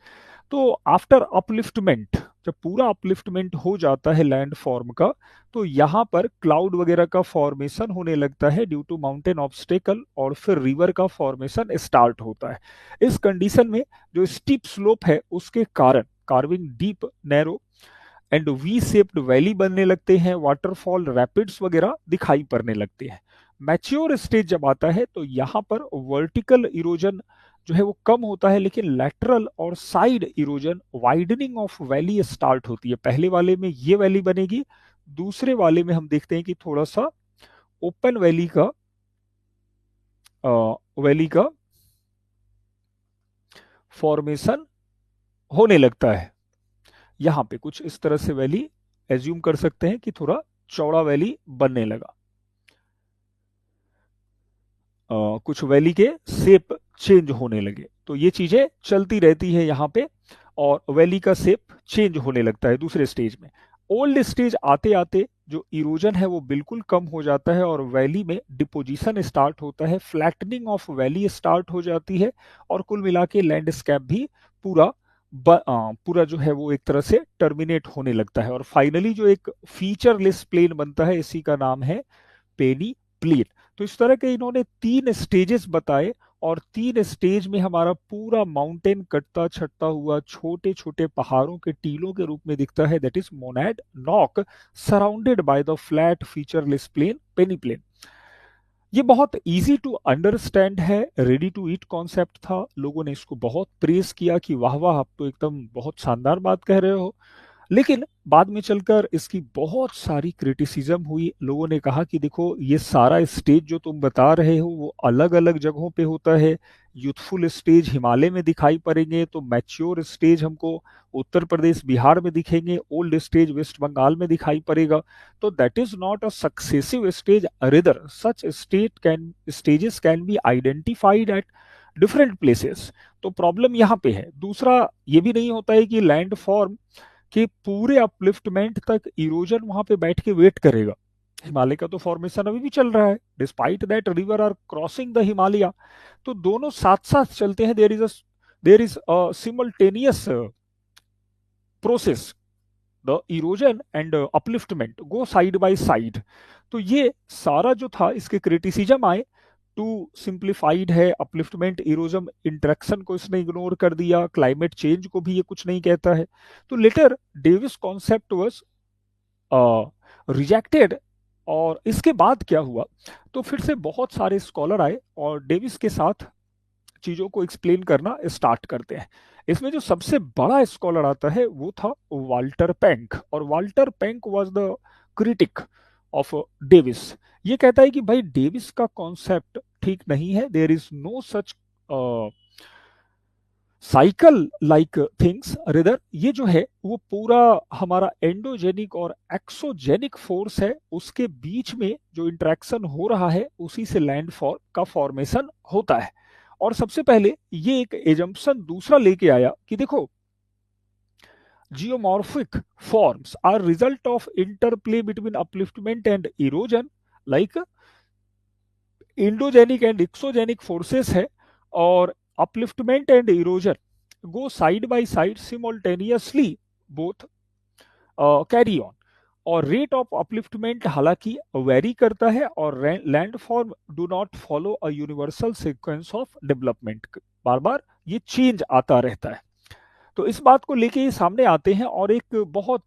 तो आफ्टर अपलिफ्टमेंट, जब पूरा अपलिफ्टमेंट हो जाता है लैंड फॉर्म का, तो यहाँ पर क्लाउड वगैरह का फॉर्मेशन होने लगता है ड्यू टू माउंटेन ऑब्स्टेकल और फिर रिवर का फॉर्मेशन स्टार्ट होता है। इस कंडीशन में जो स्टीप स्लोप है उसके कारण carving deep narrow and V shaped valley बनने लगते हैं, वाटरफॉल रैपिड्स वगैरह दिखाई पड़ने लगते हैं। मैच्योर स्टेज जब आता है तो यहाँ पर वर्टिकल इरोजन जो है वो कम होता है, लेकिन लैटरल और side erosion widening of valley start होती है। पहले वाले में ये वैली बनेगी, दूसरे वाले में हम देखते हैं कि थोड़ा सा ओपन वैली का फॉर्मेशन होने लगता है। यहाँ पे कुछ इस तरह से वैली एज्यूम कर सकते हैं कि थोड़ा चौड़ा वैली बनने लगा। कुछ वैली के शेप चेंज होने लगे। तो ये चीजें चलती रहती है यहाँ पे और वैली का शेप चेंज होने लगता है दूसरे स्टेज में। ओल्ड स्टेज आते आते जो इरोजन है वो बिल्कुल कम हो जाता है और वैली में डिपोजिशन स्टार्ट होता है, फ्लैटनिंग ऑफ वैली स्टार्ट हो जाती है और कुल मिला के लैंडस्केप भी पूरा पूरा जो है वो एक तरह से टर्मिनेट होने लगता है और फाइनली जो एक फीचरलेस प्लेन बनता है इसी का नाम है पेनी प्लेन। तो इस तरह के इन्होंने 3 स्टेजेस बताए और 3 स्टेज में हमारा पूरा माउंटेन कटता छटता हुआ छोटे छोटे पहाड़ों के टीलों के रूप में दिखता है, that is monadnock surrounded by the flat featureless plain peneplain. ये बहुत इजी टू अंडरस्टैंड है, रेडी टू ईट कॉन्सेप्ट था। लोगों ने इसको बहुत प्रेस किया कि वाह वाह आप तो एकदम बहुत शानदार बात कह रहे हो। लेकिन बाद में चलकर इसकी बहुत सारी क्रिटिसिज्म हुई। लोगों ने कहा कि देखो ये सारा स्टेज जो तुम बता रहे हो वो अलग अलग जगहों पे होता है। यूथफुल स्टेज हिमालय में दिखाई पड़ेंगे तो मैच्योर स्टेज हमको उत्तर प्रदेश बिहार में दिखेंगे, ओल्ड स्टेज वेस्ट बंगाल में दिखाई पड़ेगा। तो that is not a successive stage, rather such stages can be identified at different places. तो प्रॉब्लम यहाँ पे है। दूसरा ये भी नहीं होता है कि लैंड फॉर्म कि पूरे अपलिफ्टमेंट तक इरोजन वहां पे बैठ के वेट करेगा। हिमालय का तो फॉर्मेशन अभी भी चल रहा है, despite that river are crossing the Himalaya. तो दोनों साथ साथ चलते हैं, there is a simultaneous process, the erosion and upliftment go side by side. तो ये सारा जो था इसके क्रिटिसिज्म आए, टू सिंप्लीफाइड है, अपलिफ्टमेंट इरोजन इंटरेक्शन को इसने इग्नोर कर दिया, क्लाइमेट चेंज को भी ये कुछ नहीं कहता है। तो later Davis concept was rejected. और इसके बाद क्या हुआ, तो फिर से बहुत सारे स्कॉलर आए और डेविस के साथ चीजों को एक्सप्लेन करना स्टार्ट करते हैं। इसमें जो सबसे बड़ा स्कॉलर आता है वो था वाल्टर पैंक, और Walter पैंक was the critic of Davis. ये कहता है कि भाई डेविस का कॉन्सेप्ट ठीक नहीं है, there is no such cycle like things, rather ये जो है वो पूरा हमारा एंडोजेनिक और एक्सोजेनिक फोर्स है, उसके बीच में जो इंटरेक्शन हो रहा है उसी से लैंडफॉल का फॉर्मेशन होता है। और सबसे पहले ये एक एजम्पशन दूसरा लेके आया कि देखो geomorphic forms are result of interplay between upliftment and erosion, like endogenic and exogenic forces है, और upliftment and erosion go side by side simultaneously, both carry on। और रेट ऑफ अपलिफ्टमेंट हालांकि वेरी करता है और landform do not follow a universal sequence of development, बार बार ये चेंज आता रहता है। तो इस बात को लेके ये सामने आते हैं और एक बहुत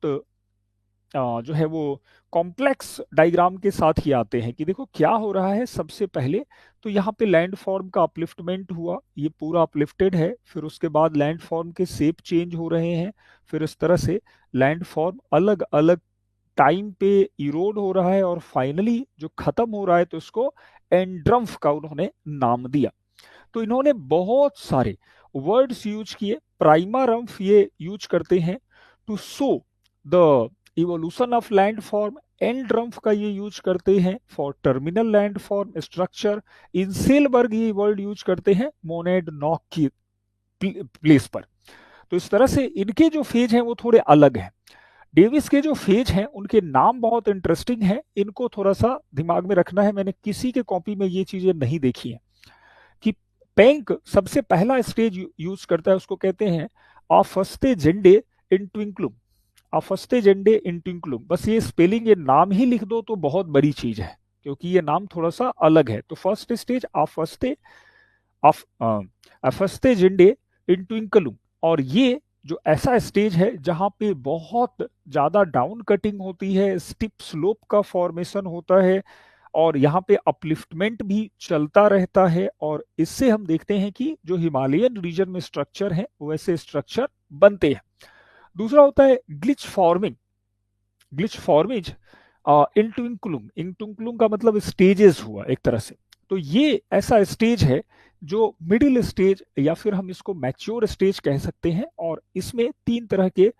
जो है वो कॉम्प्लेक्स डायग्राम के साथ ही आते हैं कि देखो क्या हो रहा है। सबसे पहले तो यहाँ पे लैंडफॉर्म का अपलिफ्टमेंट हुआ, ये पूरा अपलिफ्टेड है, फिर उसके बाद लैंडफॉर्म के शेप चेंज हो रहे हैं, फिर इस तरह से लैंडफॉर्म अलग अलग टाइम पे इरोड हो रहा है और फाइनली जो खत्म हो रहा है तो इसको एंड्रम्फ का उन्होंने नाम दिया। तो इन्होंने बहुत सारे वर्ड्स यूज किए। प्राइमारम्फ ये यूज करते हैं to show the evolution of landform, endrumpf का ये यूज करते हैं for terminal landform structure, inselberg ये वर्ड यूज करते हैं मोनेड नॉक की प्लेस पर। तो इस तरह से इनके जो फेज हैं वो थोड़े अलग हैं। डेविस के जो फेज हैं उनके नाम बहुत इंटरेस्टिंग हैं, इनको थोड़ा सा दिमाग में रखना है, मैंने किसी के कॉपी में ये चीजें नहीं देखी हैं। कि पेंक सबसे पहला स्टेज यूज करता है, उसको कहते हैं आफस्ते जेंडे इन ट्विंकलुम, आफस्ते जेंडे इन ट्विंकलुम। बस ये स्पेलिंग, ये नाम ही लिख दो तो बहुत बड़ी चीज है, क्योंकि ये नाम थोड़ा सा अलग है। तो फर्स्ट स्टेज आफस्ते जेंडे इन ट्विंकलुम, और ये जो ऐसा स्टेज है जहां पे बहुत ज्यादा डाउन कटिंग होती है, स्टिप स्लोप का फॉर्मेशन होता है, और यहाँ पे अपलिफ्टमेंट भी चलता रहता है, और इससे हम देखते हैं कि जो हिमालयन रीजन में स्ट्रक्चर है वैसे स्ट्रक्चर बनते हैं। दूसरा होता है ग्लिच फॉर्मिंग, ग्लिच फॉर्मिज इंटुंकुलुम, इंटुंकुलुम का मतलब स्टेजेस हुआ एक तरह से। तो ये ऐसा स्टेज है जो मिडिल स्टेज या फिर हम इसको मैच्योर स्टेज कह सकते हैं, और इसमें तीन तरह के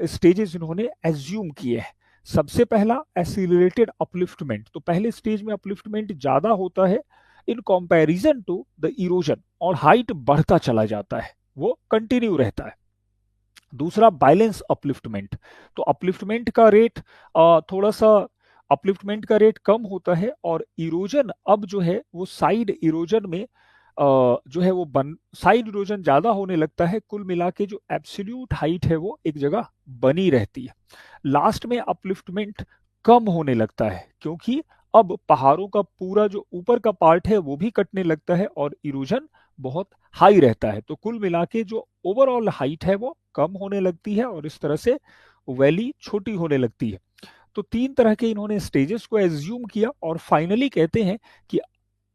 स्टेजेस इन्होंने एज्यूम किए हैं। सबसे पहला एक्सीलरेटेड अपलिफ्टमेंट, तो पहले स्टेज में अपलिफ्टमेंट ज्यादा होता है in comparison to the erosion, और हाइट बढ़ता चला जाता है, वो कंटिन्यू रहता है। दूसरा बैलेंस अपलिफ्टमेंट, तो अपलिफ्टमेंट का रेट थोड़ा सा अपलिफ्टमेंट का रेट कम होता है, और इरोजन अब जो है वो साइड इरोजन में जो है वो साइड इरोजन ज्यादा होने लगता है। कुल मिला के जो एब्सोल्यूट हाइट है वो एक जगह बनी रहती है। लास्ट में अपलिफ्टमेंट कम होने लगता है, क्योंकि अब पहाड़ों का पूरा जो ऊपर का पार्ट है वो भी कटने लगता है और इरोजन बहुत हाई रहता है। तो कुल मिला के जो ओवरऑल हाइट है वो कम होने लगती है, और इस तरह से वैली छोटी होने लगती है। तो तीन तरह के इन्होंने स्टेजेस को एज्यूम किया, और फाइनली कहते हैं कि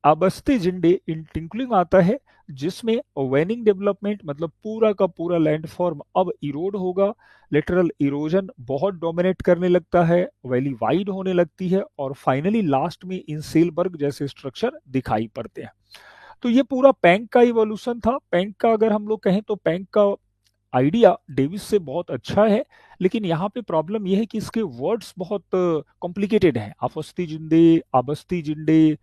आबस्ते जिंडे इन टिंकलिंग आता है, जिसमें वेनिंग डेवलपमेंट, मतलब पूरा का पूरा लैंडफॉर्म अब इरोड होगा, लिटरल इरोजन बहुत डोमिनेट करने लगता है, वैली वाइड होने लगती है, और फाइनली लास्ट में इंसेलबर्ग जैसे स्ट्रक्चर दिखाई पड़ते हैं। तो ये पूरा पैंक का इवोल्यूशन था। पैंक का अगर हम लोग कहें तो पैंक का आइडिया डेविस से बहुत अच्छा है, लेकिन यहाँ पे प्रॉब्लम ये है कि इसके वर्ड्स बहुत कॉम्प्लिकेटेड हैं। आफस्ती जिंदे, आबस्ती जिंडे,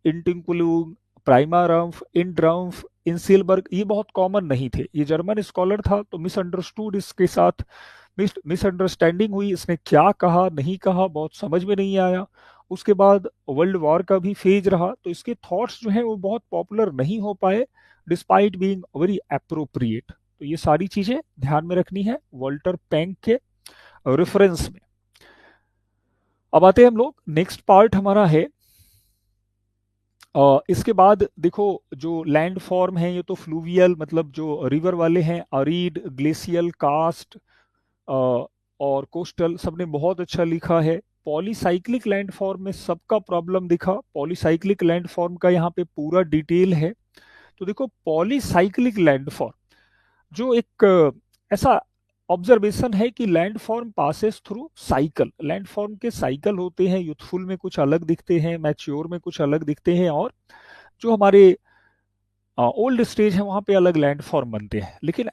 इंटिंकुलुम, प्राइमारम्फ, इंड्रम्फ, इंसिलबर्ग, ये बहुत कॉमन नहीं थे। ये जर्मन स्कॉलर था, तो मिसअंडरस्टूड, इसके साथ मिसअंडरस्टैंडिंग हुई, इसने क्या कहा नहीं कहा बहुत समझ में नहीं आया। उसके बाद वर्ल्ड वॉर का भी फेज रहा, तो इसके थॉट्स जो हैं वो बहुत पॉपुलर नहीं हो पाए डिस्पाइट बीइंग वेरी अप्रोप्रिएट। तो ये सारी चीजें ध्यान में रखनी है वॉल्टर पैंक के रेफरेंस में। अब आते हैं हम लोग, नेक्स्ट पार्ट हमारा है इसके बाद देखो, जो लैंड फॉर्म है ये तो फ्लूवियल, मतलब जो रिवर वाले हैं, अरीड, ग्लेशियल, कास्ट और कोस्टल, सबने बहुत अच्छा लिखा है। पॉलीसाइक्लिक लैंड फॉर्म में सबका प्रॉब्लम दिखा। पॉलीसाइक्लिक लैंड फॉर्म का यहाँ पे पूरा डिटेल है। तो देखो, पॉलीसाइक्लिक लैंड फॉर्म जो एक ऐसा ऑब्जर्वेशन है कि land form passes through cycle, land form के साइकिल होते हैं, यूथफुल में कुछ अलग दिखते हैं, मैच्योर में कुछ अलग दिखते हैं, और जो हमारे ओल्ड स्टेज है वहां पे अलग लैंड फॉर्म बनते हैं। लेकिन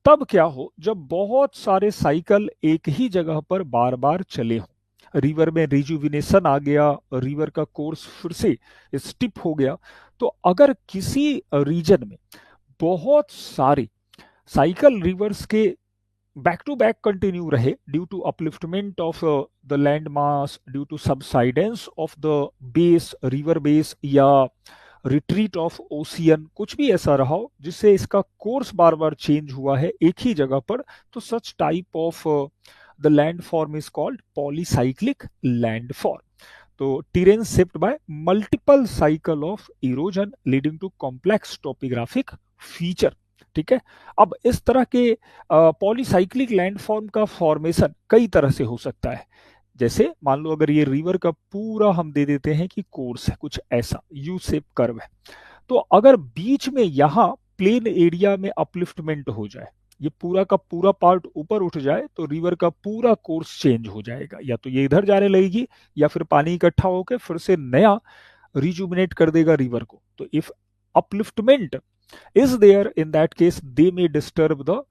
तब क्या हो जब बहुत सारे साइकिल एक ही जगह पर बार बार चले हों, रिवर में रिजुविनेशन आ गया, रिवर का कोर्स फिर से स्टिप हो गया। तो अगर किसी रीजन में बहुत सारे साइकिल रिवर्स के बैक टू बैक कंटिन्यू रहे due to upliftment of the land mass, due to subsidence of the base, river base, या रिट्रीट ऑफ ओशियन, कुछ भी ऐसा रहा हो जिससे इसका कोर्स बार बार चेंज हुआ है एक ही जगह पर, तो such type of the land form is called polycyclic land form. तो terrain shaped by multiple cycle of erosion leading to complex topographic feature. ठीक है। अब इस तरह के पॉलीसाइक्लिक लैंडफॉर्म का फॉर्मेशन कई तरह से हो सकता है। जैसे मान लो अगर ये रिवर का पूरा हम दे देते हैं कि कोर्स है कुछ ऐसा, यू शेप कर्व है, तो अगर बीच में यहाँ प्लेन एरिया में अपलिफ्टमेंट हो जाए, ये पूरा का पूरा पार्ट ऊपर उठ जाए, तो रिवर का पूरा कोर्स चेंज हो जाएगा, या तो ये इधर जाने लगेगी या फिर पानी इकट्ठा होकर फिर से नया रिजुमिनेट कर देगा रिवर को। तो if upliftment is there, in that case they may disturb the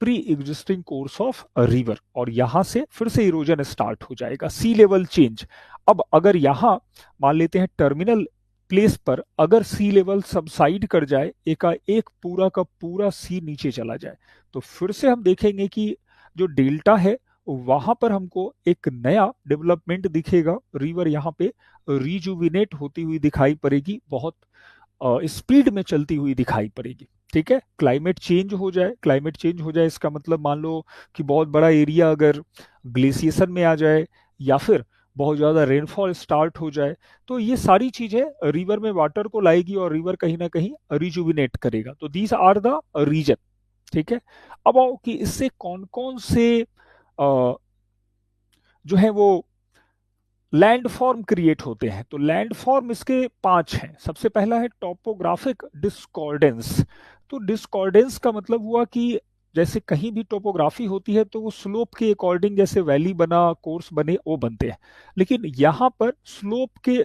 pre existing course of a river, और यहां से फिर से इरोजन स्टार्ट हो जाएगा, सी लेवल चेंज। अब अगर यहां मान लेते हैं टर्मिनल प्लेस पर अगर सी लेवल सबसाइड कर जाए, एक पूरा का पूरा सी नीचे चला जाए, तो फिर से हम देखेंगे कि जो डेल्टा है वहां पर हमको एक नया डेवलपमेंट दिखेगा, रिवर यहाँ पे रिजुविनेट होती हुई दिखाई पड़ेगी, बहुत स्पीड में चलती हुई दिखाई पड़ेगी। ठीक है, क्लाइमेट चेंज हो जाए, क्लाइमेट चेंज हो जाए इसका मतलब मान लो कि बहुत बड़ा एरिया अगर ग्लेशिएशन में आ जाए या फिर बहुत ज़्यादा रेनफॉल स्टार्ट हो जाए, तो ये सारी चीज़ें रिवर में वाटर को लाएगी और रिवर कहीं ना कहीं रिजुविनेट करेगा। तो दीज आर द रीजन। ठीक है, अब आओ कि इससे कौन कौन से जो है वो लैंडफॉर्म क्रिएट होते हैं। तो लैंडफॉर्म इसके 5 हैं। सबसे पहला है टोपोग्राफिक डिस्कॉर्डेंस। तो डिस्कॉर्डेंस का मतलब हुआ कि जैसे कहीं भी टोपोग्राफी होती है तो वो स्लोप के अकॉर्डिंग, जैसे वैली बना, कोर्स बने, वो बनते हैं, लेकिन यहाँ पर स्लोप के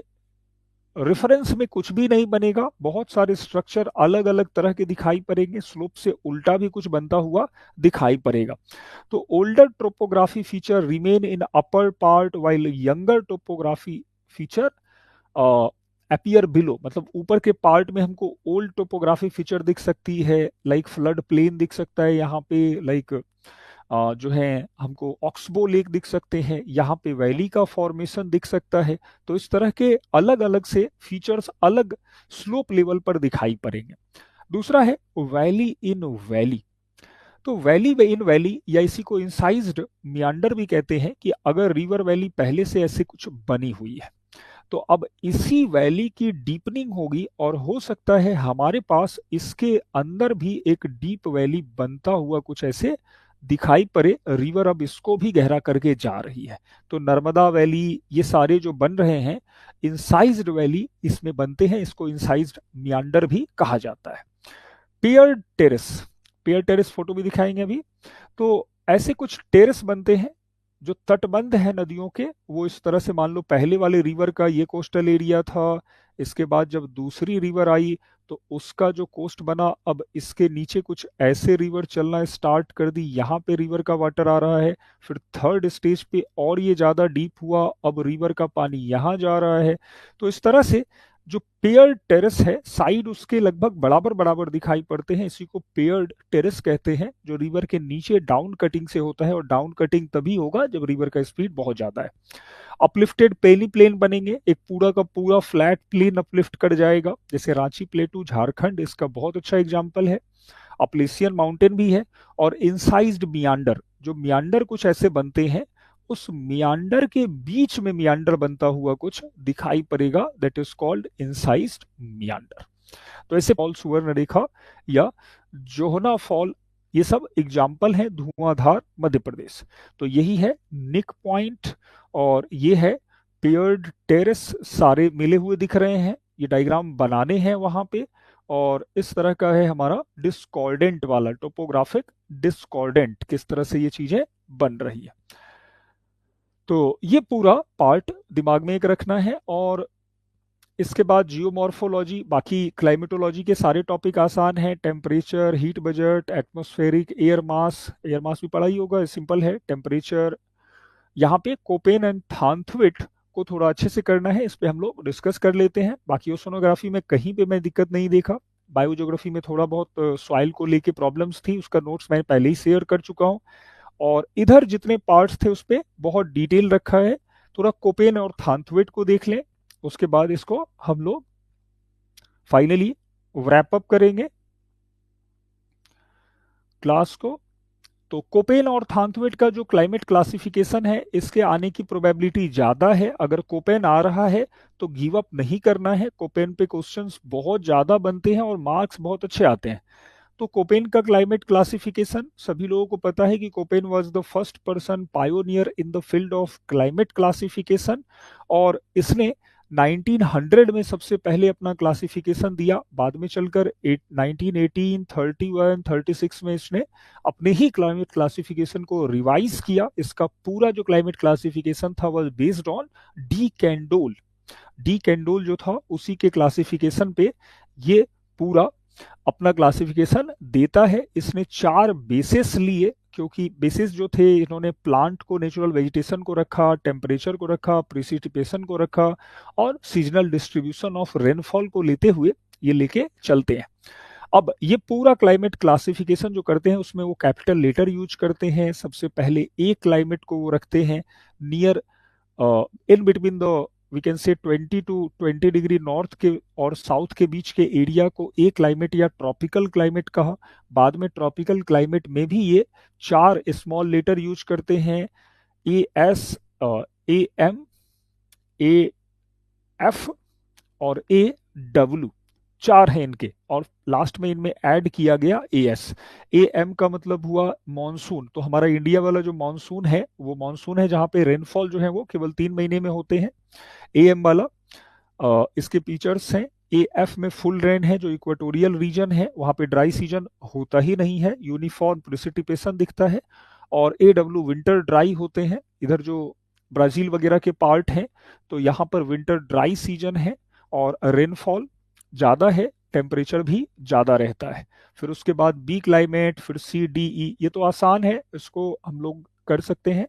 रेफरेंस में कुछ भी नहीं बनेगा, बहुत सारे स्ट्रक्चर अलग अलग तरह के दिखाई पड़ेंगे, स्लोप से उल्टा भी कुछ बनता हुआ दिखाई पड़ेगा। तो older topography feature remain in upper part while younger topography feature appear below, मतलब ऊपर के पार्ट में हमको ओल्ड टोपोग्राफी फीचर दिख सकती है, लाइक फ्लड प्लेन दिख सकता है यहाँ पे, लाइक जो है हमको ऑक्सबो लेक दिख सकते हैं, यहाँ पे वैली का फॉर्मेशन दिख सकता है। तो इस तरह के अलग अलग से फीचर्स अलग स्लोप लेवल पर दिखाई पड़ेंगे। दूसरा है वैली इन वैली। तो वैली इन वैली या इसी को इंसाइज्ड मियांडर भी कहते हैं, कि अगर रिवर वैली पहले से ऐसे कुछ बनी हुई है तो अब इसी वैली की डीपनिंग होगी और हो सकता है हमारे पास इसके अंदर भी एक डीप वैली बनता हुआ कुछ ऐसे दिखाई पड़े, रिवर अब इसको भी गहरा करके जा रही है। तो नर्मदा वैली, ये सारे जो बन रहे हैं इंसाइज्ड वैली इसमें बनते हैं, इसको इंसाइज्ड मियांडर भी कहा जाता है। पियर टेरेस, पियर टेरेस फोटो भी दिखाएंगे अभी। तो ऐसे कुछ टेरेस बनते हैं जो तटबंध है नदियों के, वो इस तरह से मान लो पहले वाले रिवर का ये कोस्टल एरिया था, इसके बाद जब दूसरी रिवर आई तो उसका जो कोस्ट बना, अब इसके नीचे कुछ ऐसे रिवर चलना स्टार्ट कर दी, यहाँ पे रिवर का वाटर आ रहा है, फिर थर्ड स्टेज पे और ये ज़्यादा डीप हुआ, अब रिवर का पानी यहाँ जा रहा है। तो इस तरह से जो पेयर्ड टेरेस है, साइड उसके लगभग बराबर बराबर दिखाई पड़ते हैं, इसी को पेयर्ड टेरेस कहते हैं, जो रिवर के नीचे डाउन कटिंग से होता है, और डाउन कटिंग तभी होगा जब रिवर का स्पीड बहुत ज्यादा है। अपलिफ्टेड पेनी प्लेन बनेंगे, एक पूरा का पूरा फ्लैट प्लेन अपलिफ्ट कर जाएगा, जैसे रांची प्लेटू झारखंड इसका बहुत अच्छा एग्जाम्पल है। अपलेशियन माउंटेन भी है। और इंसाइज्ड मियांडर, जो मियांडर कुछ ऐसे बनते हैं, उस मियांडर के बीच में मियांडर बनता हुआ कुछ दिखाई पड़ेगा, दैट इज कॉल्ड इंसाइज्ड मियांडर। तो ऐसे फॉल सुवर्ण रेखा या जोहना फॉल, ये सब एग्जाम्पल हैं धुआंधार मध्य प्रदेश। तो यही है निक पॉइंट और ये है पेयर्ड टेरेस, सारे मिले हुए दिख रहे हैं, ये डायग्राम बनाने हैं वहां पे। और इस तरह का है हमारा डिस्कॉर्डेंट वाला, टोपोग्राफिक डिस्कॉर्डेंट, किस तरह से ये चीजें बन रही है। तो ये पूरा पार्ट दिमाग में एक रखना है। और इसके बाद जियोमॉर्फोलॉजी, बाकी क्लाइमेटोलॉजी के सारे टॉपिक आसान हैं, temperature, heat budget, atmospheric, air mass, air mass भी पढ़ा ही होगा, सिंपल है। टेम्परेचर, यहाँ पे कोपेन एंड थानथविट को थोड़ा अच्छे से करना है, इस पे हम लोग डिस्कस कर लेते हैं। बाकी ओशोनोग्राफी में कहीं पे मैं दिक्कत नहीं देखा। बायोज्योग्राफी में थोड़ा बहुत सॉइल को लेके प्रॉब्लम्स थी, उसका नोट्स मैं पहले ही शेयर कर चुका हूँ। और इधर जितने पार्ट्स थे उस पर बहुत डिटेल रखा है, थोड़ा कोपेन और थानथविट को देख लें, उसके बाद इसको हम लोग फाइनली रैप अप करेंगे क्लास को। तो कोपेन और थानथविट का जो क्लाइमेट क्लासिफिकेशन है, इसके आने की प्रोबेबिलिटी ज़्यादा है। अगर कोपेन आ रहा है तो गिव अप नहीं करना है, कोपेन पे क्वेश्चंस बहुत ज़्यादा बनते हैं और मार्क्स बहुत अच्छे आते हैं। तो कोपेन का क्लाइमेट क्लासिफिकेशन सभी लोगों को पता है कि Koppen was the first person pioneer in the field of climate classification, और इसने 1900 में सबसे पहले अपना क्लासिफिकेशन दिया। बाद में चलकर 1918, 31, 36 में इसने अपने ही क्लाइमेट क्लासिफिकेशन को रिवाइज किया। इसका पूरा जो क्लाइमेट क्लासिफिकेशन था वह based on D Candolle. D Candolle जो था उसी के क्लासिफिकेशन पे ये पूरा अपना क्लासिफिकेशन देता है। इसने 4 बेसिस लिए, क्योंकि बेसिस जो थे इन्होंने प्लांट को, नेचुरल वेजिटेशन को रखा, टेम्परेचर को रखा, प्रिसिपिटेशन को रखा और सीजनल डिस्ट्रीब्यूशन ऑफ रेनफॉल को लेते हुए ये लेके चलते हैं। अब ये पूरा क्लाइमेट क्लासिफिकेशन जो करते हैं उसमें वो कैपिटल लेटर यूज करते हैं। सबसे पहले एक क्लाइमेट को वो रखते हैं near in between the we can say 20 to 20 degree north के और साउथ के बीच के एरिया को ए क्लाइमेट या ट्रॉपिकल क्लाइमेट कहा। बाद में ट्रॉपिकल क्लाइमेट में भी ये 4 स्मॉल लेटर यूज करते हैं, A S, A M, A F और ए डब्ल्यू, 4 हैं इनके, और लास्ट में इनमें ऐड किया गया ए एस। ए एम का मतलब हुआ मॉनसून, तो हमारा इंडिया वाला जो मॉनसून है वो मॉनसून है जहां पे रेनफॉल जो है वो केवल 3 महीने में होते हैं। ए एम वाला इसके फीचर्स हैं। ए एफ में फुल रेन है, जो इक्वेटोरियल रीजन है वहां पे ड्राई सीजन होता ही नहीं है, यूनिफॉर्म प्रिसिपिटेशन दिखता है। और ए डब्ल्यू विंटर ड्राई होते हैं, इधर जो ब्राजील वगैरह के पार्ट हैं तो यहाँ पर विंटर ड्राई सीजन है और रेनफॉल ज़्यादा है, टेम्परेचर भी ज़्यादा रहता है। फिर उसके बाद बी क्लाइमेट, फिर सी डी ई, ये तो आसान है, इसको हम लोग कर सकते हैं।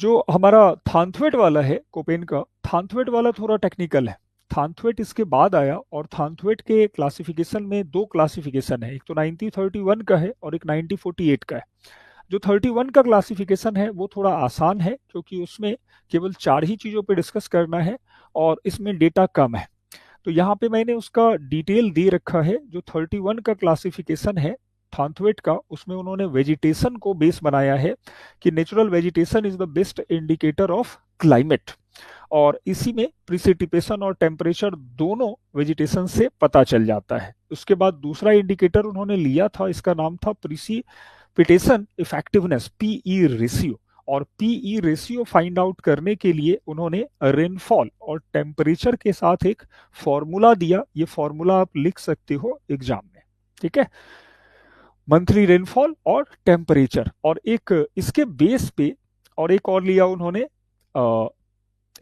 जो हमारा थानथवेट वाला है कोपेन का, थानथवेट वाला थोड़ा टेक्निकल है। थानथवेट इसके बाद आया और थानथवेट के क्लासिफिकेशन में 2 क्लासिफिकेशन है, एक तो 1931 का है और एक 1948 का है। जो 31 का क्लासिफिकेशन है वो थोड़ा आसान है, क्योंकि उसमें केवल 4 ही चीज़ों पे डिस्कस करना है और इसमें डेटा कम है। तो यहाँ पे मैंने उसका डिटेल दे रखा है। जो 31 का क्लासिफिकेशन है थानथवेट का, उसमें उन्होंने वेजिटेशन को बेस बनाया है कि natural vegetation is the best indicator of climate, और इसी में प्रिसिपिटेशन और टेम्परेचर दोनों वेजिटेशन से पता चल जाता है। उसके बाद दूसरा इंडिकेटर उन्होंने लिया था, इसका नाम था प्रिसिपिटेशन इफेक्टिवनेस, पीई रेशियो, और पीई रेशियो फाइंड आउट करने के लिए उन्होंने रेनफॉल और टेम्परेचर के साथ एक फॉर्मूला दिया। ये फॉर्मूला आप लिख सकते हो एग्जाम में, ठीक है, मंथली रेनफॉल और टेम्परेचर। और एक इसके बेस पे और एक और लिया उन्होंने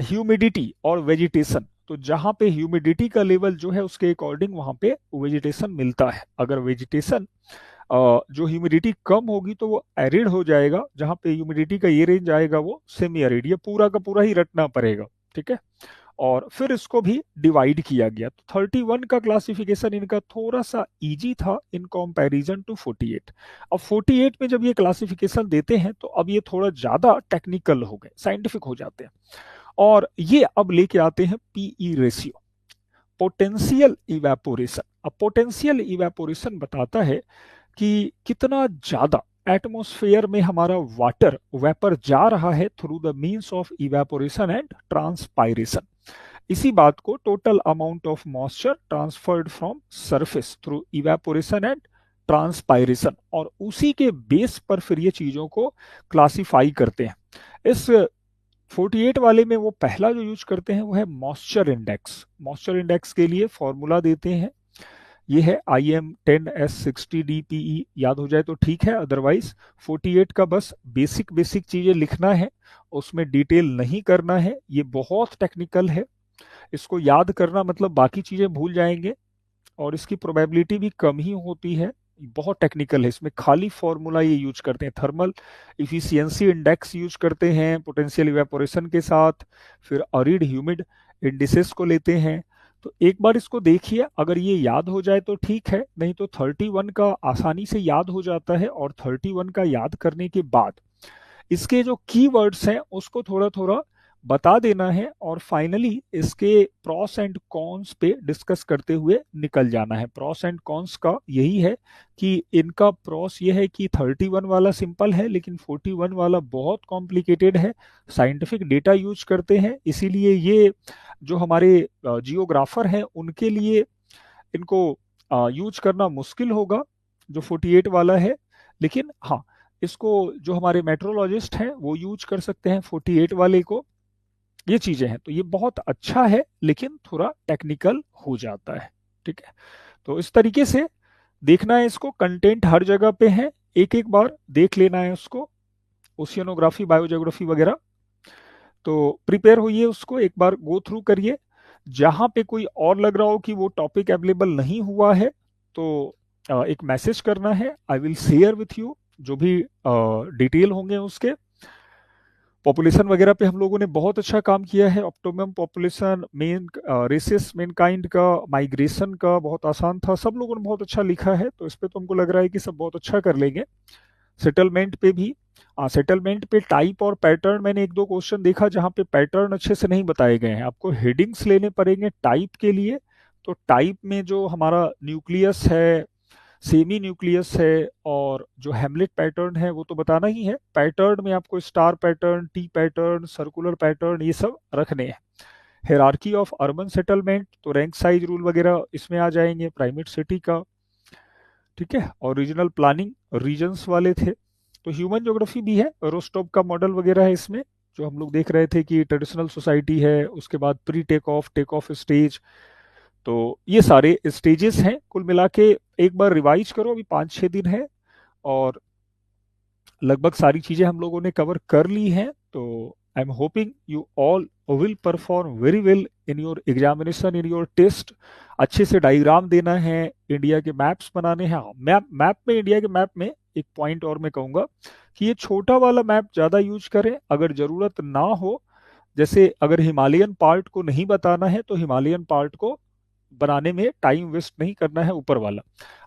ह्यूमिडिटी और वेजिटेशन। तो जहां पे ह्यूमिडिटी का लेवल जो है उसके अकॉर्डिंग वहां पे वेजिटेशन मिलता है। अगर वेजिटेशन जो ह्यूमिडिटी कम होगी तो वो एरिड हो जाएगा, जहां पे ह्यूमिडिटी का ये रेंज आएगा वो सेमी एरिड, ये पूरा का पूरा ही रटना पड़ेगा, ठीक है। और फिर इसको भी डिवाइड किया गया। तो 31 का क्लासिफिकेशन इनका थोड़ा सा इजी था इन कंपैरिजन टू 48। अब 48 में जब ये क्लासिफिकेशन देते हैं तो अब ये थोड़ा ज्यादा टेक्निकल हो गए, साइंटिफिक हो जाते हैं, और ये अब लेके आते हैं पीई रेशियो, पोटेंशियल इवेपोरेशन। अब पोटेंशियल इवेपोरेशन बताता है कि कितना ज्यादा एटमॉस्फेयर में हमारा वाटर वेपर जा रहा है through the means of evaporation and transpiration. इसी बात को total amount of moisture transferred from surface through evaporation and transpiration, और उसी के बेस पर फिर ये चीजों को क्लासिफाई करते हैं। इस 48 वाले में वो पहला जो यूज करते हैं वो है मॉइस्चर इंडेक्स। मॉइस्चर इंडेक्स के लिए फॉर्मूला देते हैं, ये है IM10S60DPE, याद हो जाए तो ठीक है, अदरवाइज 48 का बस बेसिक बेसिक चीजें लिखना है, उसमें डिटेल नहीं करना है। ये बहुत टेक्निकल है, इसको याद करना मतलब बाकी चीजें भूल जाएंगे और इसकी प्रोबेबिलिटी भी कम ही होती है। बहुत टेक्निकल है, इसमें खाली फॉर्मूला ये यूज करते हैं। थर्मल इफिशियंसी इंडेक्स यूज करते हैं पोटेंशियल इवेपोरेशन के साथ, फिर अरिड ह्यूमिड इंडिसेस को लेते हैं। तो एक बार इसको देखिए, अगर ये याद हो जाए तो ठीक है, नहीं तो 31 का आसानी से याद हो जाता है। और 31 का याद करने के बाद इसके जो कीवर्ड्स हैं उसको थोड़ा थोड़ा बता देना है, और फाइनली इसके प्रॉस एंड कॉन्स पे डिस्कस करते हुए निकल जाना है। प्रॉस एंड कॉन्स का यही है कि इनका प्रॉस ये है कि 31 वाला सिंपल है, लेकिन 41 वाला बहुत कॉम्प्लिकेटेड है, साइंटिफिक डेटा यूज करते हैं, इसीलिए ये जो हमारे जियोग्राफर हैं उनके लिए इनको यूज करना मुश्किल होगा। जो 48 वाला है, लेकिन हाँ, इसको जो हमारे मेट्रोलॉजिस्ट हैं वो यूज कर सकते हैं 48 वाले को। ये चीजें हैं, तो ये बहुत अच्छा है, लेकिन थोड़ा टेक्निकल हो जाता है। ठीक है, तो इस तरीके से देखना है इसको, कंटेंट हर जगह पे है, एक एक बार देख लेना है उसको, ओशियनोग्राफी, बायोजियोग्राफी वगैरह। तो प्रिपेयर होइए, उसको एक बार गो थ्रू करिए। जहां पे कोई और लग रहा हो कि वो टॉपिक अवेलेबल नहीं हुआ है, तो एक मैसेज करना है, I will share with you जो भी डिटेल होंगे उसके। पॉपुलेशन वगैरह पे हम लोगों ने बहुत अच्छा काम किया है, optimum population, men races mankind का, माइग्रेशन का बहुत आसान था, सब लोगों ने बहुत अच्छा लिखा है, तो इस पे तो हमको लग रहा है कि सब बहुत अच्छा कर लेंगे। सेटलमेंट पे भी, सेटलमेंट पे टाइप और पैटर्न मैंने एक दो क्वेश्चन देखा जहाँ पे पैटर्न अच्छे से नहीं बताए गए हैं, आपको हेडिंग्स लेने पड़ेंगे टाइप के लिए। तो टाइप में जो हमारा न्यूक्लियस है, सेमी न्यूक्लियस है, और जो हैमलेट पैटर्न है वो तो बताना ही है। पैटर्न में आपको star pattern, T pattern, circular pattern, ये सब रखने हैं। हायरार्की ऑफ अर्बन सेटलमेंट, तो रैंक साइज रूल वगैरह इसमें आ जाएंगे, प्राइमेट सिटी का। ठीक है, और रीजनल प्लानिंग रीजन्स वाले थे। तो ह्यूमन ज्योग्राफी भी है, रोस्टोव का मॉडल वगैरह है इसमें, जो हम लोग देख रहे थे कि ट्रेडिशनल सोसाइटी है, उसके बाद प्री टेक ऑफ स्टेज। तो ये सारे स्टेजेस हैं कुल मिला के। एक बार रिवाइज करो, अभी 5-6 दिन है, और लगभग सारी चीजें हम लोगों ने कवर कर ली हैं। तो I am hoping you all will perform very well in your examination, in your test. अच्छे से डायग्राम देना है, इंडिया के मैप्स बनाने हैं। मैप मैप में, इंडिया के मैप में एक पॉइंट और मैं कहूंगा कि ये छोटा वाला मैप ज्यादा यूज करें, अगर जरूरत ना हो। जैसे अगर हिमालयन पार्ट को नहीं बताना है तो हिमालयन पार्ट को बनाने में टाइम वेस्ट नहीं करना है, ऊपर वाला।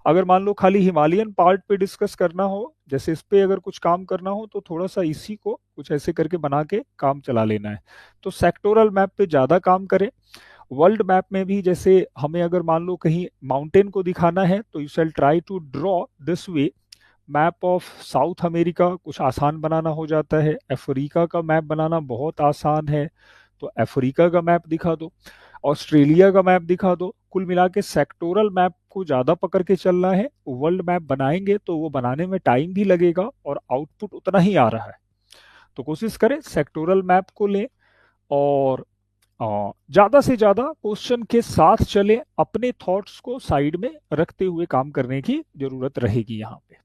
अगर मान लो खाली हिमालयन पार्ट पे डिस्कस करना हो, जैसे इस पे अगर कुछ काम करना हो, तो थोड़ा सा इसी को कुछ ऐसे करके बना के काम चला लेना है। तो सेक्टोरल मैप पे ज्यादा काम करें। वर्ल्ड मैप में भी जैसे हमें अगर मान लो कहीं माउंटेन को दिखाना है, तो you shall try to draw this way. Map of South America कुछ आसान बनाना हो जाता है, अफ्रीका का मैप बनाना बहुत आसान है, तो अफ्रीका का मैप दिखा दो, ऑस्ट्रेलिया का मैप दिखा दो। कुल मिला के सेक्टोरल मैप को ज्यादा पकड़ के चलना है। वर्ल्ड मैप बनाएंगे तो वो बनाने में टाइम भी लगेगा, और आउटपुट उतना ही आ रहा है। तो कोशिश करें सेक्टोरल मैप को लें, और ज्यादा से ज्यादा क्वेश्चन के साथ चले, अपने थॉट्स को साइड में रखते हुए काम करने की जरूरत रहेगी यहाँ पे।